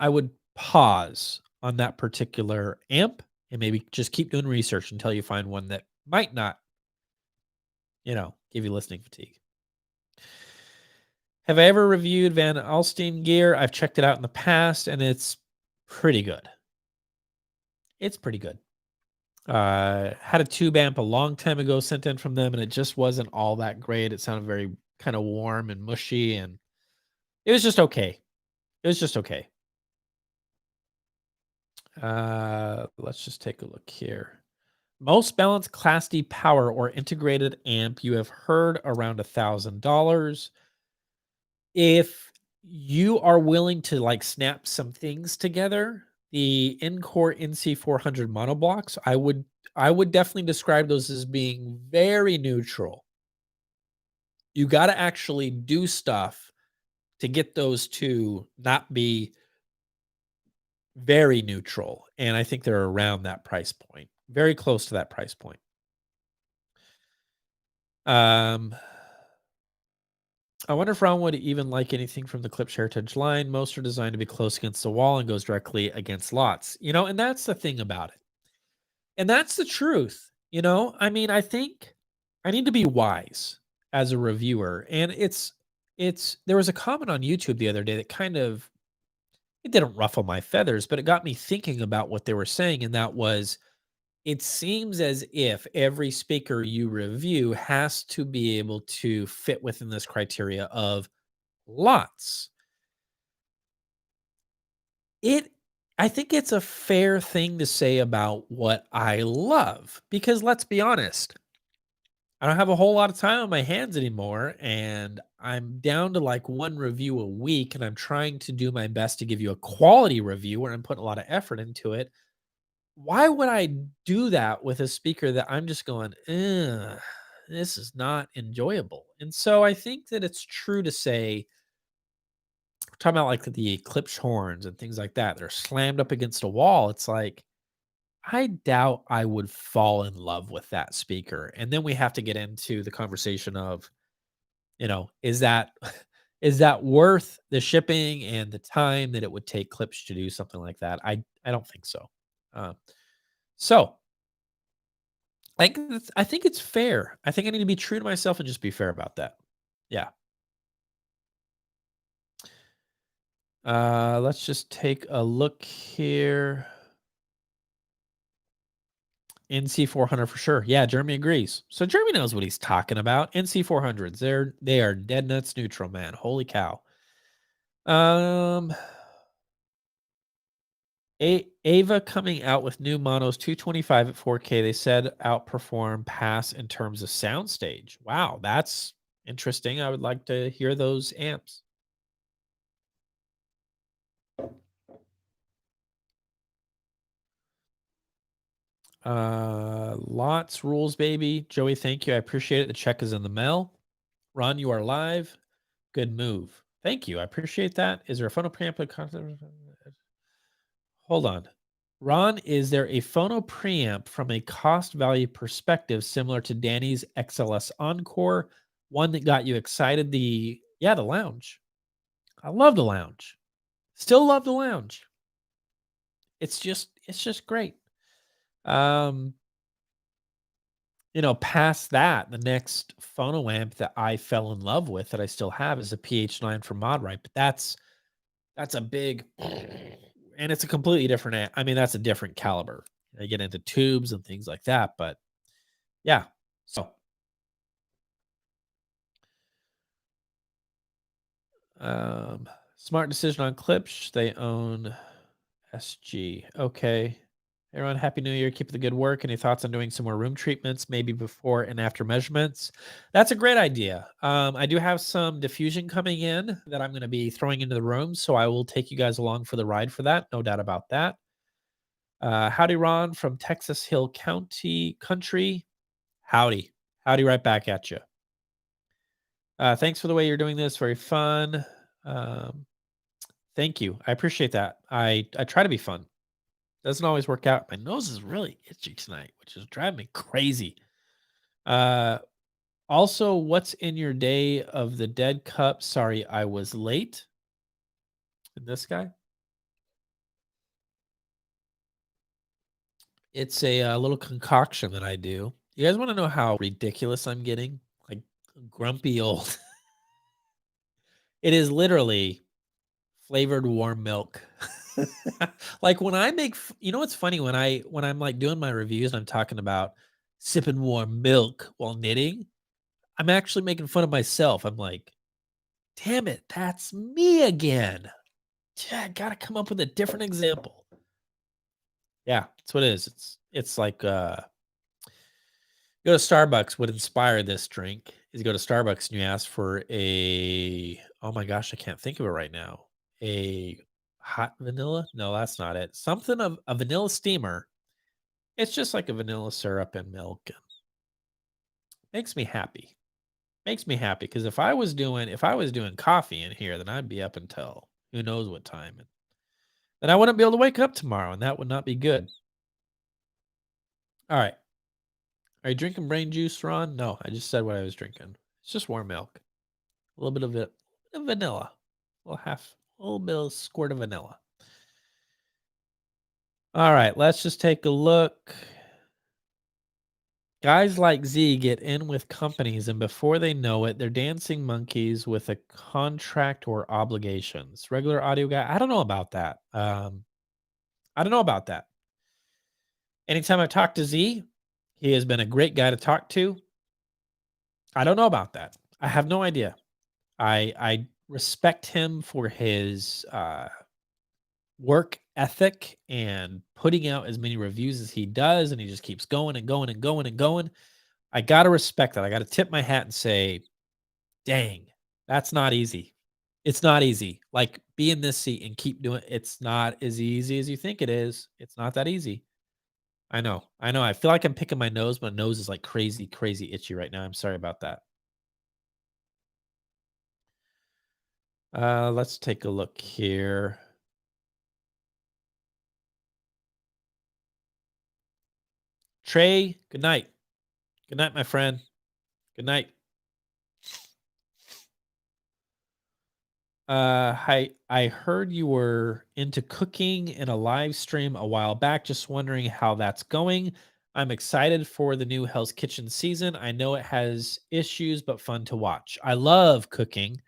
Speaker 1: would pause on that particular amp and maybe just keep doing research until you find one that might not, give you listening fatigue. Have I ever reviewed Van Alstyne gear? I've checked it out in the past and it's pretty good. It's pretty good. Had a tube amp a long time ago sent in from them and it just wasn't all that great. It sounded very kind of warm and mushy and it was just okay. It was just okay. Let's just take a look here. Most balanced Class D power or integrated amp you have heard around $1,000. If you are willing to like snap some things together, the Encore NC400 monoblocks, I would definitely describe those as being very neutral. You got to actually do stuff to get those to not be very neutral, and I think they're around that price point, very close to that price point. Um, I wonder if Ron would even like anything from the Klipsch Heritage line. Most are designed to be close against the wall and goes directly against lots, and that's the thing about it. And that's the truth, I mean, I think I need to be wise as a reviewer, and it's there was a comment on YouTube the other day that kind of it didn't ruffle my feathers, but it got me thinking about what they were saying, and that was it seems as if every speaker you review has to be able to fit within this criteria of lots. It I think it's a fair thing to say about what I love because let's be honest, I don't have a whole lot of time on my hands anymore and I'm down to like one review a week and I'm trying to do my best to give you a quality review where I'm putting a lot of effort into it. Why would I do that with a speaker that I'm just going, "Ugh, this is not enjoyable?" And so I think that it's true to say, we're talking about like the Eclipse horns and things like that. They're slammed up against a wall. It's like, I doubt I would fall in love with that speaker. And then we have to get into the conversation of, is that is that worth the shipping and the time that it would take Klipsch to do something like that? I don't think so. Um, So I think it's fair. I think I need to be true to myself and just be fair about that. Yeah. Let's just take a look here. NC400 for sure. Yeah, Jeremy agrees. So Jeremy knows what he's talking about. NC400s, they are dead nuts neutral, man. Holy cow. Um, Ava coming out with new monos 225 at 4K. They said outperform pass in terms of soundstage. Wow, that's interesting. I would like to hear those amps. Lots rules, baby. Joey, thank you. I appreciate it. The check is in the mail. Ron, you are live. Good move. Thank you. I appreciate that. Is there a phono preamp? Hold on. Ron, is there a phono preamp from a cost value perspective similar to Danny's XLS Encore? One that got you excited? The lounge. I love the lounge. Still love the lounge. It's just great. Past that, the next phono amp that I fell in love with that I still have is a PH9 from Modrite, but that's a big and it's a completely different I mean, that's a different caliber. I get into tubes and things like that, but yeah. So, smart decision on clips. They own SG. Okay. Everyone, happy new year. Keep up the good work. Any thoughts on doing some more room treatments, maybe before and after measurements? That's a great idea. I do have some diffusion coming in that I'm going to be throwing into the room, so I will take you guys along for the ride for that. No doubt about that. Howdy, Ron from Texas Hill County Country. Howdy. Howdy right back at you. Thanks for the way you're doing this. Very fun. Um, thank you. I appreciate that. I try to be fun. Doesn't always work out. My nose is really itchy tonight, which is driving me crazy. Uh, also, what's in your day of the dead cup? Sorry, I was late. And this guy? It's a little concoction that I do. You guys want to know how ridiculous I'm getting? Like grumpy old. It is literally flavored warm milk. Like when I make, what's funny when I'm like doing my reviews and I'm talking about sipping warm milk while knitting, I'm actually making fun of myself. I'm like, damn it, that's me again. Yeah, I gotta come up with a different example. Yeah, that's what it is. It's like go to Starbucks. What inspired this drink is you go to Starbucks and you ask for a, oh my gosh, I can't think of it right now. A hot vanilla? No, that's not it. Something of a vanilla steamer. It's just like a vanilla syrup and milk. And makes me happy. Makes me happy because if I was doing coffee in here, then I'd be up until who knows what time. And then I wouldn't be able to wake up tomorrow, and that would not be good. All right. Are you drinking brain juice, Ron? No, I just said what I was drinking. It's just warm milk. A little bit of it, of vanilla. A little bit of squirt of vanilla. All right, let's just take a look. Guys like Z get in with companies, and before they know it, they're dancing monkeys with a contract or obligations. Regular audio guy, I don't know about that. I don't know about that. Anytime I've talked to Z, he has been a great guy to talk to. I don't know about that. I have no idea. I respect him for his work ethic and putting out as many reviews as he does, and he just keeps going and going and going and going. I gotta respect that. I gotta tip my hat and say, dang, that's not easy. It's not easy. Like be in this seat and keep doing it's not as easy as you think it is. It's not that easy. I know. I know. I feel like I'm picking my nose. My nose is like crazy, crazy itchy right now. I'm sorry about that. Let's take a look here. Trey, good night. Good night, my friend. Good night. Hi, I heard you were into cooking in a live stream a while back. Just wondering how that's going. I'm excited for the new Hell's Kitchen season. I know it has issues, but fun to watch. I love cooking.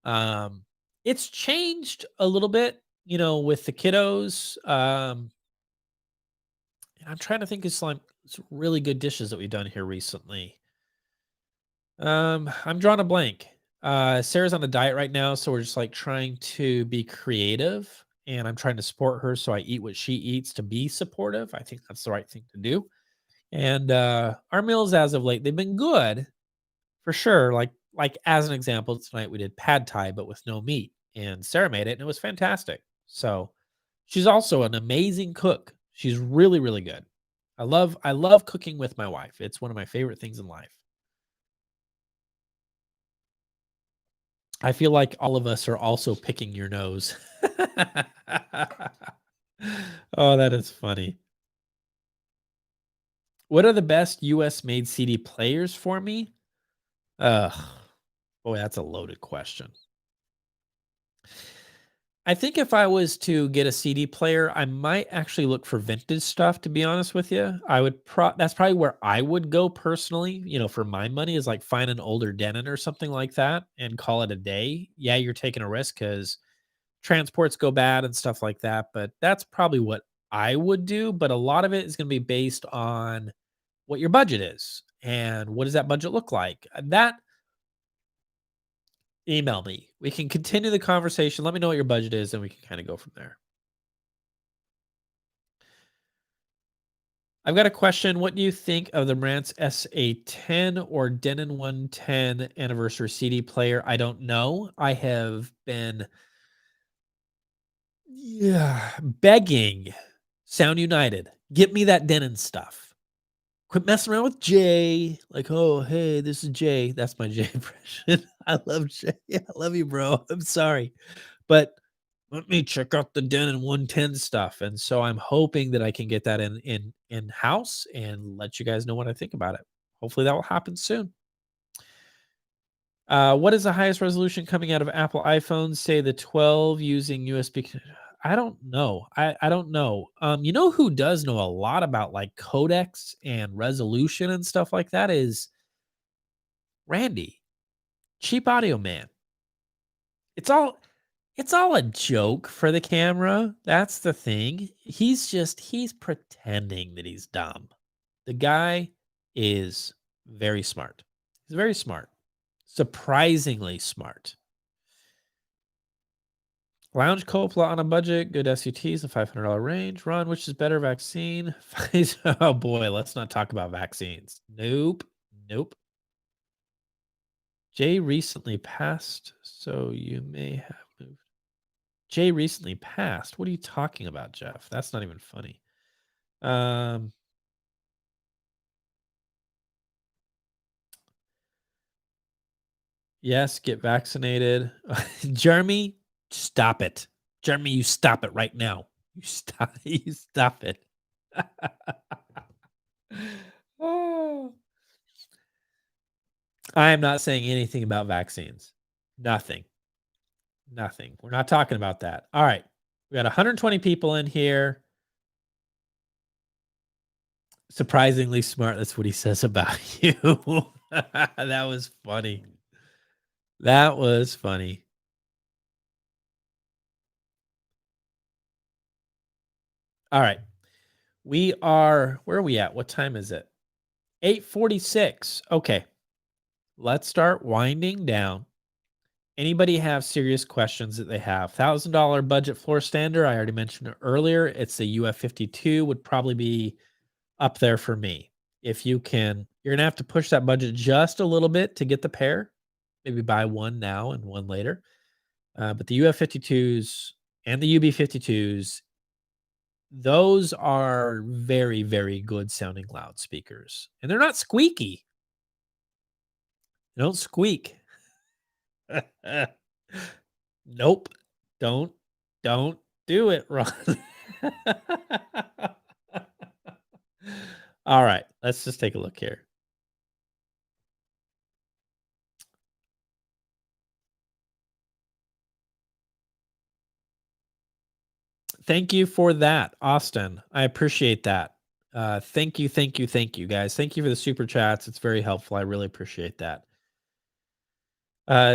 Speaker 1: Um, it's changed a little bit, with the kiddos. And I'm trying to think of some really good dishes that we've done here recently. I'm drawing a blank. Sarah's on a diet right now, so we're just like trying to be creative, and I'm trying to support her, so I eat what she eats to be supportive. I think that's the right thing to do. And our meals as of late, they've been good for sure. Like as an example, tonight we did pad thai, but with no meat, and Sarah made it, and it was fantastic. So she's also an amazing cook. She's really, really good. I love cooking with my wife. It's one of my favorite things in life. I feel like all of us are also picking your nose. Oh, that is funny. What are the best US made CD players for me? Ugh, boy, that's a loaded question. I think if I was to get a CD player, I might actually look for vintage stuff, to be honest with you. That's probably where I would go personally, for my money is like find an older Denon or something like that and call it a day. Yeah, you're taking a risk because transports go bad and stuff like that, but that's probably what I would do, but a lot of it is gonna be based on what your budget is and what does that budget look like. That email me. We can continue the conversation. Let me know what your budget is and we can kinda go from there. I've got a question. What do you think of the Marantz SA10 or Denon 110 anniversary CD player? I don't know. I have been begging Sound United, get me that Denon stuff. Quit messing around with Jay. Like, oh, hey, this is Jay. That's my Jay impression. I love Jay. I love you, bro. I'm sorry. But let me check out the Den and 110 stuff. And so I'm hoping that I can get that in house and let you guys know what I think about it. Hopefully that will happen soon. What is the highest resolution coming out of Apple iPhones? Say the 12 using USB. I don't know. I don't know. You know who does know a lot about like codecs and resolution and stuff like that is Randy, Cheap Audio Man. It's all it's all a joke for the camera. That's the thing. He's pretending that he's dumb. The guy is very smart. He's very smart. Surprisingly smart. Lounge Copla on a budget, good SUTs, a $500 range. Ron, which is better vaccine? Pfizer. Oh boy, let's not talk about vaccines. Nope. Nope. Jay recently passed, so you may have moved. Jay recently passed. What are you talking about, Jeff? That's not even funny. Um, yes, get vaccinated. Jeremy, stop it. Jeremy, you stop it right now. You stop. You stop it. Oh. I am not saying anything about vaccines. Nothing. Nothing. We're not talking about that. All right. We got 120 people in here. Surprisingly smart. That's what he says about you. That was funny. That was funny. All right. Where are we at? What time is it? 8:46. Okay. Let's start winding down. Anybody have serious questions that they have? $1,000 budget floor standard. I already mentioned it earlier. It's the UF52 would probably be up there for me. If you can, you're gonna have to push that budget just a little bit to get the pair. Maybe buy one now and one later. But the UF52s and the UB52s, those are very, very good sounding loudspeakers, and they're not squeaky. They don't squeak. Nope. Don't don't do it, Ron. All right, let's just take a look here. Thank you for that, Austin. I appreciate that. Thank you, thank you, thank you, guys. Thank you for the super chats. It's very helpful. I really appreciate that.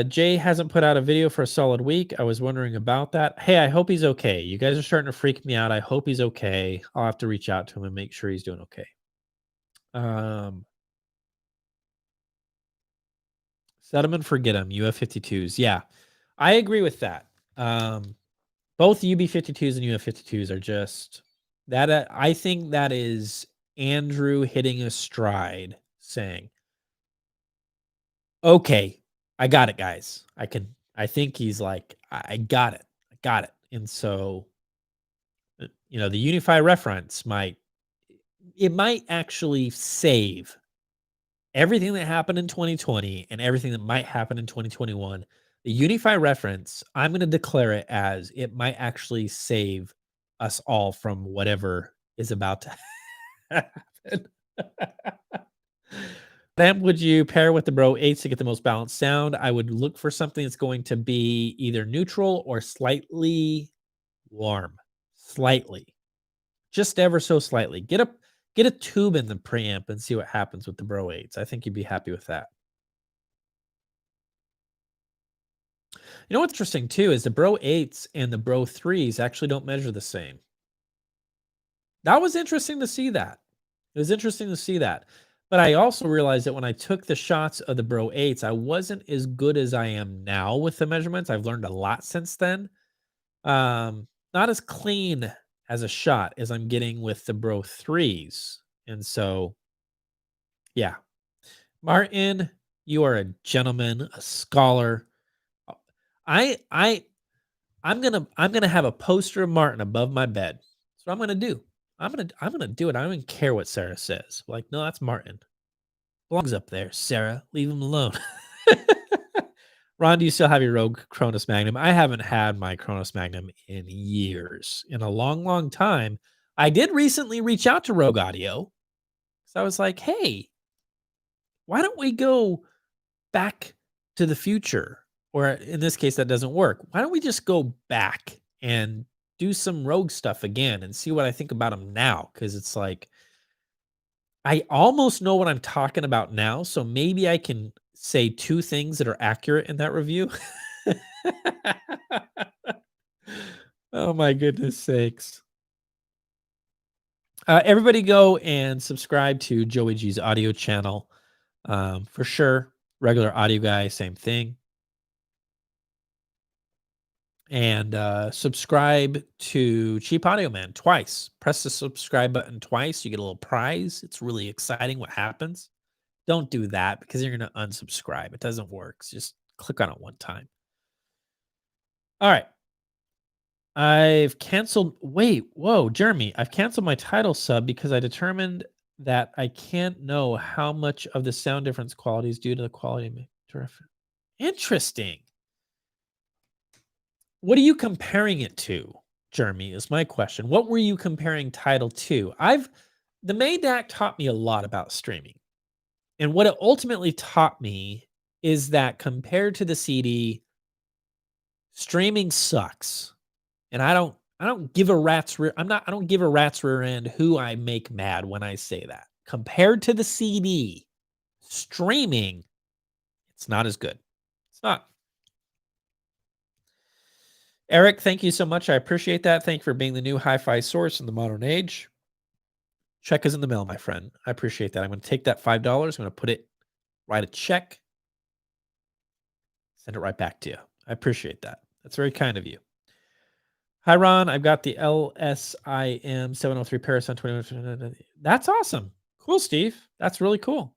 Speaker 1: Jay hasn't put out a video for a solid week. I was wondering about that. Hey, I hope he's okay. You guys are starting to freak me out. I hope he's okay. I'll have to reach out to him and make sure he's doing okay. Set him and forget him. UF52s. Yeah, I agree with that. Both UB52s and UF52s are just that. I think that is Andrew hitting a stride saying, okay, I got it, guys. I think he's like, I got it. I got it. And so, the Unify reference might actually save everything that happened in 2020 and everything that might happen in 2021. The Unify reference, I'm going to declare it as it might actually save us all from whatever is about to happen. Then would you pair with the Bro 8s to get the most balanced sound? I would look for something that's going to be either neutral or slightly warm. Slightly. Just ever so slightly. Get a tube in the preamp and see what happens with the Bro 8s. I think you'd be happy with that. You know what's interesting too is the Bro 8s and the Bro 3s actually don't measure the same. That was interesting to see that. It was interesting to see that. But I also realized that when I took the shots of the Bro 8s, I wasn't as good as I am now with the measurements. I've learned a lot since then. Not as clean as a shot as I'm getting with the Bro 3s. And so, yeah. Martin, you are a gentleman, a scholar. I'm gonna have a poster of Martin above my bed. That's what I'm gonna do. I'm gonna do it. I don't even care what Sarah says. Like, no, that's Martin. Belongs up there, Sarah. Leave him alone. Ron, do you still have your Rogue Cronus Magnum? I haven't had my Cronus Magnum in years, in a long, long time. I did recently reach out to Rogue Audio. So I was like, hey, why don't we go back to the future? Or in this case, that doesn't work. Why don't we just go back and do some Rogue stuff again and see what I think about them now? Because it's like, I almost know what I'm talking about now. So maybe I can say two things that are accurate in that review. Oh my goodness sakes. Everybody go and subscribe to Joey G's audio channel. For sure. Regular audio guy, same thing. And subscribe to Cheap Audio Man twice. Press the subscribe button twice. You get a little prize. It's really exciting what happens. Don't do that because you're going to unsubscribe. It doesn't work. Just click on it one time. All right. I've canceled. Wait, whoa, Jeremy. I've canceled my title sub because I determined that I can't know how much of the sound difference quality is due to the quality. Interesting. What are you comparing it to, Jeremy, is my question. What were you comparing title to? The main DAC taught me a lot about streaming. And what it ultimately taught me is that compared to the CD, streaming sucks. And I don't give a rat's rear. I don't give a rat's rear end who I make mad when I say that. Compared to the CD, streaming, it's not as good. It's not. Eric, thank you so much. I appreciate that. Thank you for being the new hi-fi source in the modern age. Check is in the mail, my friend. I appreciate that. I'm going to take that $5. I'm going to put it, write a check, send it right back to you. I appreciate that. That's very kind of you. Hi, Ron. I've got the LSIM 703 Paris on 21. That's awesome. Cool, Steve. That's really cool.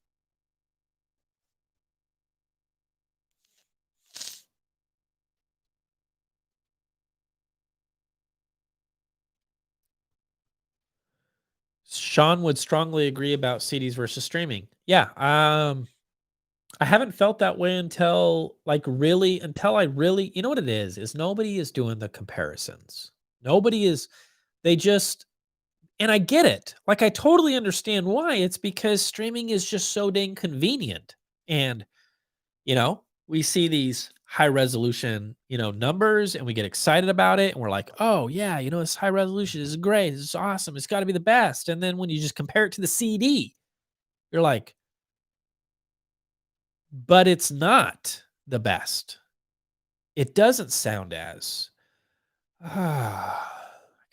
Speaker 1: Sean would strongly agree about CDs versus streaming. Yeah. I haven't felt that way until I really, you know what it is nobody is doing the comparisons. Nobody is, and I get it. Like, I totally understand why. It's because streaming is just so dang convenient. And, we see these high resolution, numbers, and we get excited about it and we're like, "Oh, yeah, this high resolution is great. This is awesome. It's got to be the best." And then when you just compare it to the CD, you're like, "But it's not the best. It doesn't sound as I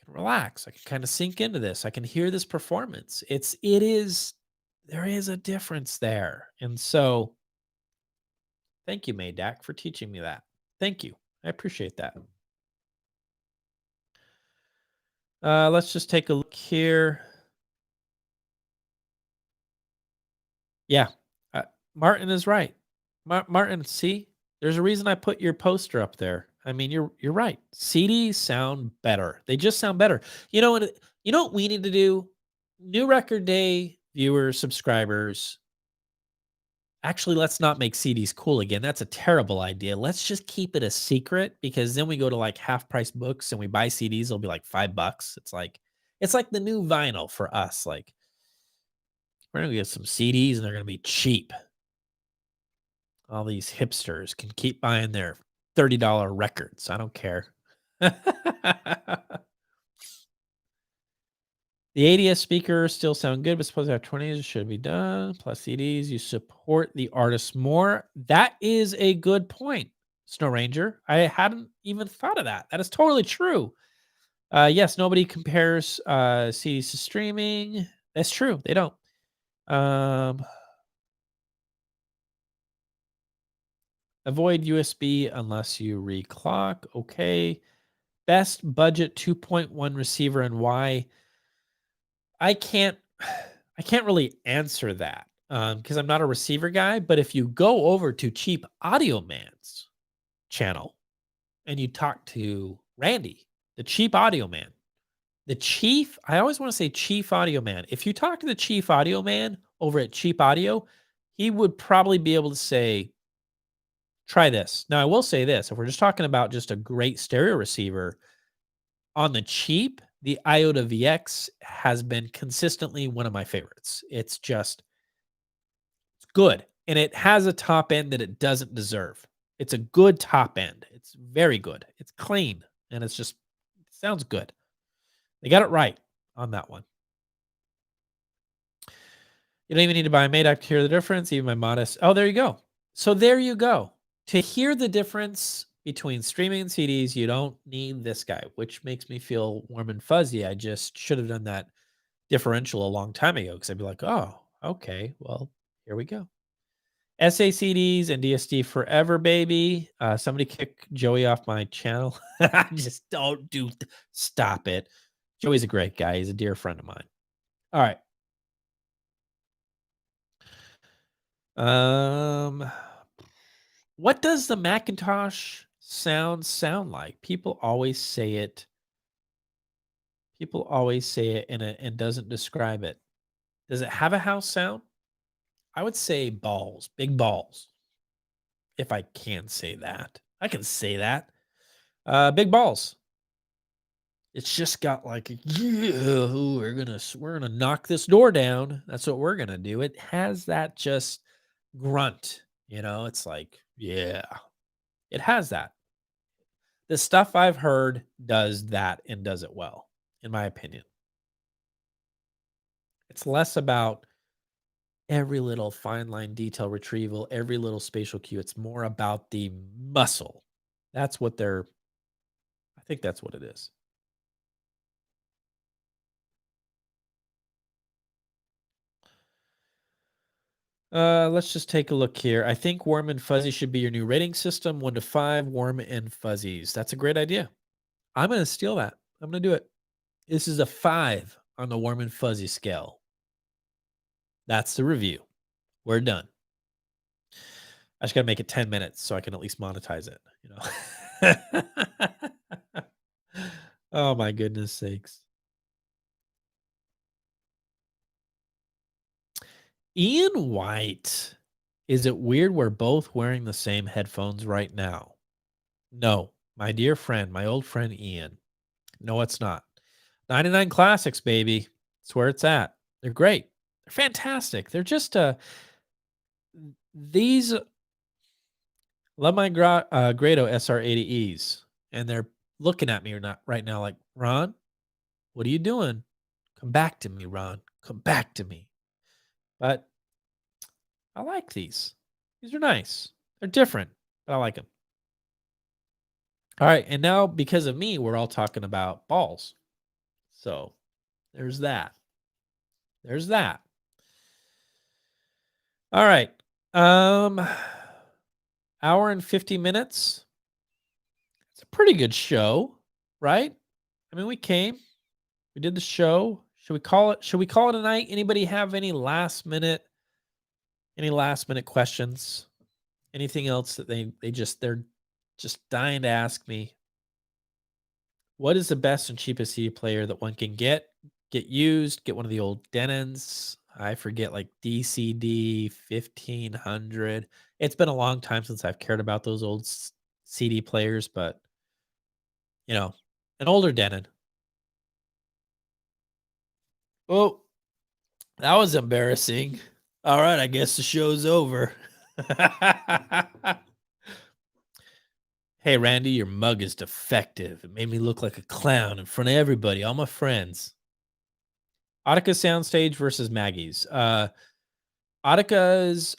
Speaker 1: can relax. I can kind of sink into this. I can hear this performance. There is a difference there." And so thank you, Maydak, for teaching me that. Thank you. I appreciate that. Let's just take a look here. Yeah, uh, Martin is right. Martin, see, there's a reason I put your poster up there. I mean, you're right. CDs sound better. They just sound better. You know what we need to do? New Record Day viewers, subscribers. Actually, let's not make CDs cool again. That's a terrible idea. Let's just keep it a secret, because then we go to like half price books and we buy CDs. It'll be like $5. It's like the new vinyl for us. Like, we're gonna get some CDs and they're gonna be cheap. All these hipsters can keep buying their $30 records. I don't care. The ADS speakers still sound good, but suppose I have 20s, should be done. Plus CDs, you support the artist more. That is a good point, Snow Ranger. I hadn't even thought of that. That is totally true. Yes, nobody compares CDs to streaming. That's true. They don't. Avoid USB unless you reclock. Okay. Best budget 2.1 receiver and why? I can't I can't really answer that because I'm not a receiver guy. But if you go over to Cheap Audio Man's channel and you talk to Randy, the Cheap Audio Man, the Chief, I always want to say Chief Audio Man. If you talk to the Chief Audio Man over at Cheap Audio, he would probably be able to say, try this. Now, I will say this: if we're just talking about just a great stereo receiver, on the cheap, the Iota VX has been consistently one of my favorites. It's good. And it has a top end that it doesn't deserve. It's a good top end. It's very good. It's clean. And it sounds good. They got it right on that one. You don't even need to buy a Madoc to hear the difference. Even my modest. Oh, there you go. So there you go. To hear the difference between streaming and CDs, you don't need this guy, which makes me feel warm and fuzzy. I just should have done that differential a long time ago, because I'd be like, oh, okay, well, here we go. SACDs and DSD forever, baby. Somebody kick Joey off my channel. Just stop it. Joey's a great guy. He's a dear friend of mine. All right. What does the Macintosh sound like? People always say it. People always say it and doesn't describe it. Does it have a house sound? I would say balls, big balls. If I can say that. I can say that. Big balls. It's just got like, yeah, we're gonna knock this door down. That's what we're gonna do. It has that just grunt, it's like, yeah. It has that. The stuff I've heard does that and does it well, in my opinion. It's less about every little fine line detail retrieval, every little spatial cue. It's more about the muscle. I think that's what it is. Let's just take a look here. I think warm and fuzzy should be your new rating system. 1 to 5, warm and fuzzies. That's a great idea. I'm going to steal that. I'm going to do it. This is a 5 on the warm and fuzzy scale. That's the review. We're done. I just got to make it 10 minutes so I can at least monetize it, Oh my goodness sakes. Ian White. Is it weird we're both wearing the same headphones right now? No, my dear friend, my old friend Ian. No, it's not. 99 Classics, baby. That's where it's at. They're great. They're fantastic. They're just these Love my Grado SR80Es, and they're looking at me or not right now like, Ron, what are you doing? Come back to me, Ron. Come back to me. But I like these. These are nice. They're different, but I like them. All right, and now because of me, we're all talking about balls. So there's that. There's that. All right. Um, hour and 50 minutes. It's a pretty good show, right? I mean, we came, we did the show. Should we call it a night? Anybody have any last minute questions? Anything else that they're just dying to ask me? What is the best and cheapest CD player that one can get used? Get one of the old Denons. I forget, like DCD 1500. It's been a long time since I've cared about those old CD players, but you know, an older Denon. Oh, that was embarrassing. All right, I guess the show's over. Hey, Randy, your mug is defective. It made me look like a clown in front of everybody, all my friends. Autica Soundstage versus Maggie's. Autica's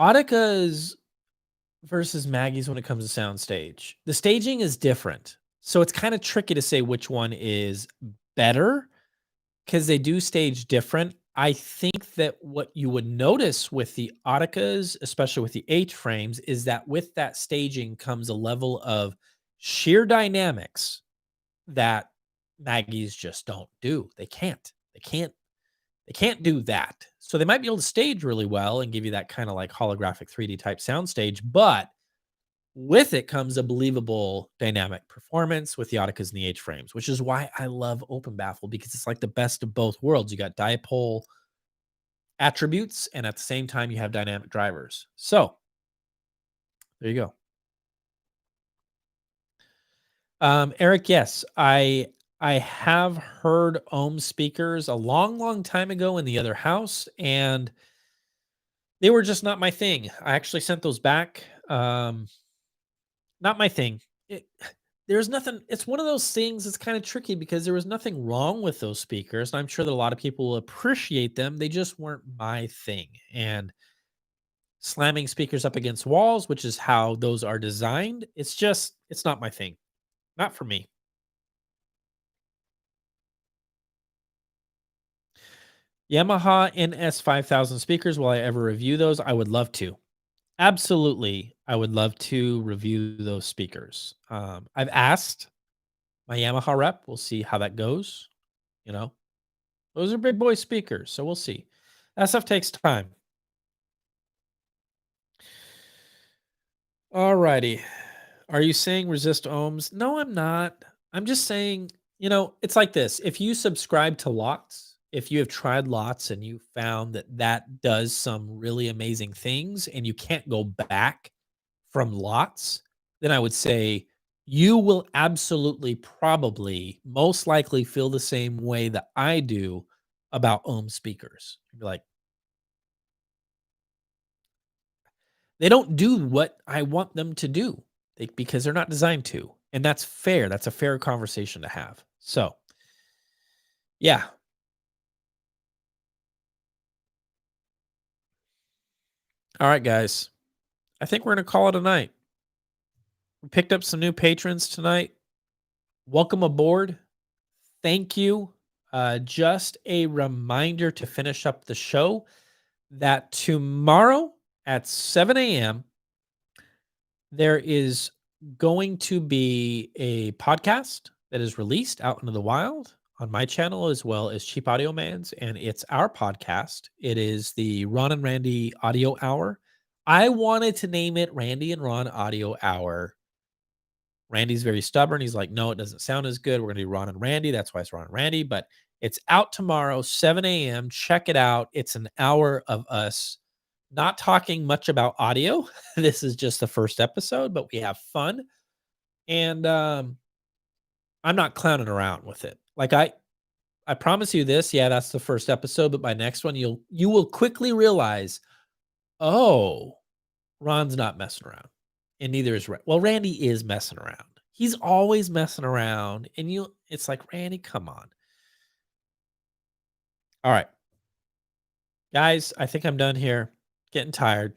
Speaker 1: Autica's versus Maggie's when it comes to soundstage. The staging is different. So it's kind of tricky to say which one is better because they do stage different. I think that what you would notice with the Auticas, especially with the H frames, is that with that staging comes a level of sheer dynamics that Maggie's just don't do. They can't. They can't do that. So they might be able to stage really well and give you that kind of like holographic 3D type soundstage, but with it comes a believable dynamic performance with the Auticas and the H frames, which is why I love Open Baffle because it's like the best of both worlds. You got dipole attributes, and at the same time, you have dynamic drivers. So there you go. Eric, yes, I have heard ohm speakers a long, long time ago in the other house, and they were just not my thing. I actually sent those back. Not my thing. It, there's nothing. It's one of those things that's kind of tricky because there was nothing wrong with those speakers, and I'm sure that a lot of people will appreciate them. They just weren't my thing. And slamming speakers up against walls, which is how those are designed, it's not my thing. Not for me. Yamaha NS 5000 speakers. Will I ever review those? I would love to. Absolutely. I would love to review those speakers. I've asked my Yamaha rep. We'll see how that goes. You know, those are big boy speakers. So we'll see. That stuff takes time. All righty. Are you saying resist ohms? No, I'm not. I'm just saying, it's like this. If you subscribe to lots, if you have tried lots and you found that that does some really amazing things and you can't go back from lots, then I would say you will absolutely, probably, most likely feel the same way that I do about ohm speakers. You'd be like, they don't do what I want them to do because they're not designed to. And that's fair. That's a fair conversation to have. So, yeah. All right, guys. I think we're going to call it a night. We picked up some new patrons tonight. Welcome aboard. Thank you. Just a reminder to finish up the show that tomorrow at 7 a.m., there is going to be a podcast that is released out into the wild on my channel as well as Cheap Audio Man's, and it's our podcast. It is the Ron and Randy Audio Hour. I wanted to name it Randy and Ron Audio Hour. Randy's very stubborn. He's like, no, it doesn't sound as good. We're going to do Ron and Randy. That's why it's Ron and Randy, but it's out tomorrow, 7 a.m. Check it out. It's an hour of us not talking much about audio. This is just the first episode, but we have fun. And I'm not clowning around with it. Like I promise you this. Yeah, that's the first episode, but by next one, you will quickly realize, oh, Ron's not messing around, and neither is well, Randy is messing around. He's always messing around, and it's like, Randy, come on. All right. Guys, I think I'm done here. Getting tired.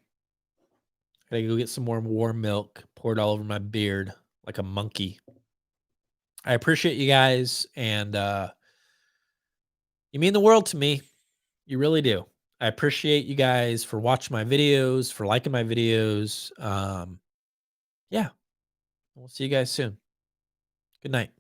Speaker 1: Gotta go get some more warm milk, poured all over my beard like a monkey. I appreciate you guys, and you mean the world to me. You really do. I appreciate you guys for watching my videos, for liking my videos. Yeah, we'll see you guys soon. Good night.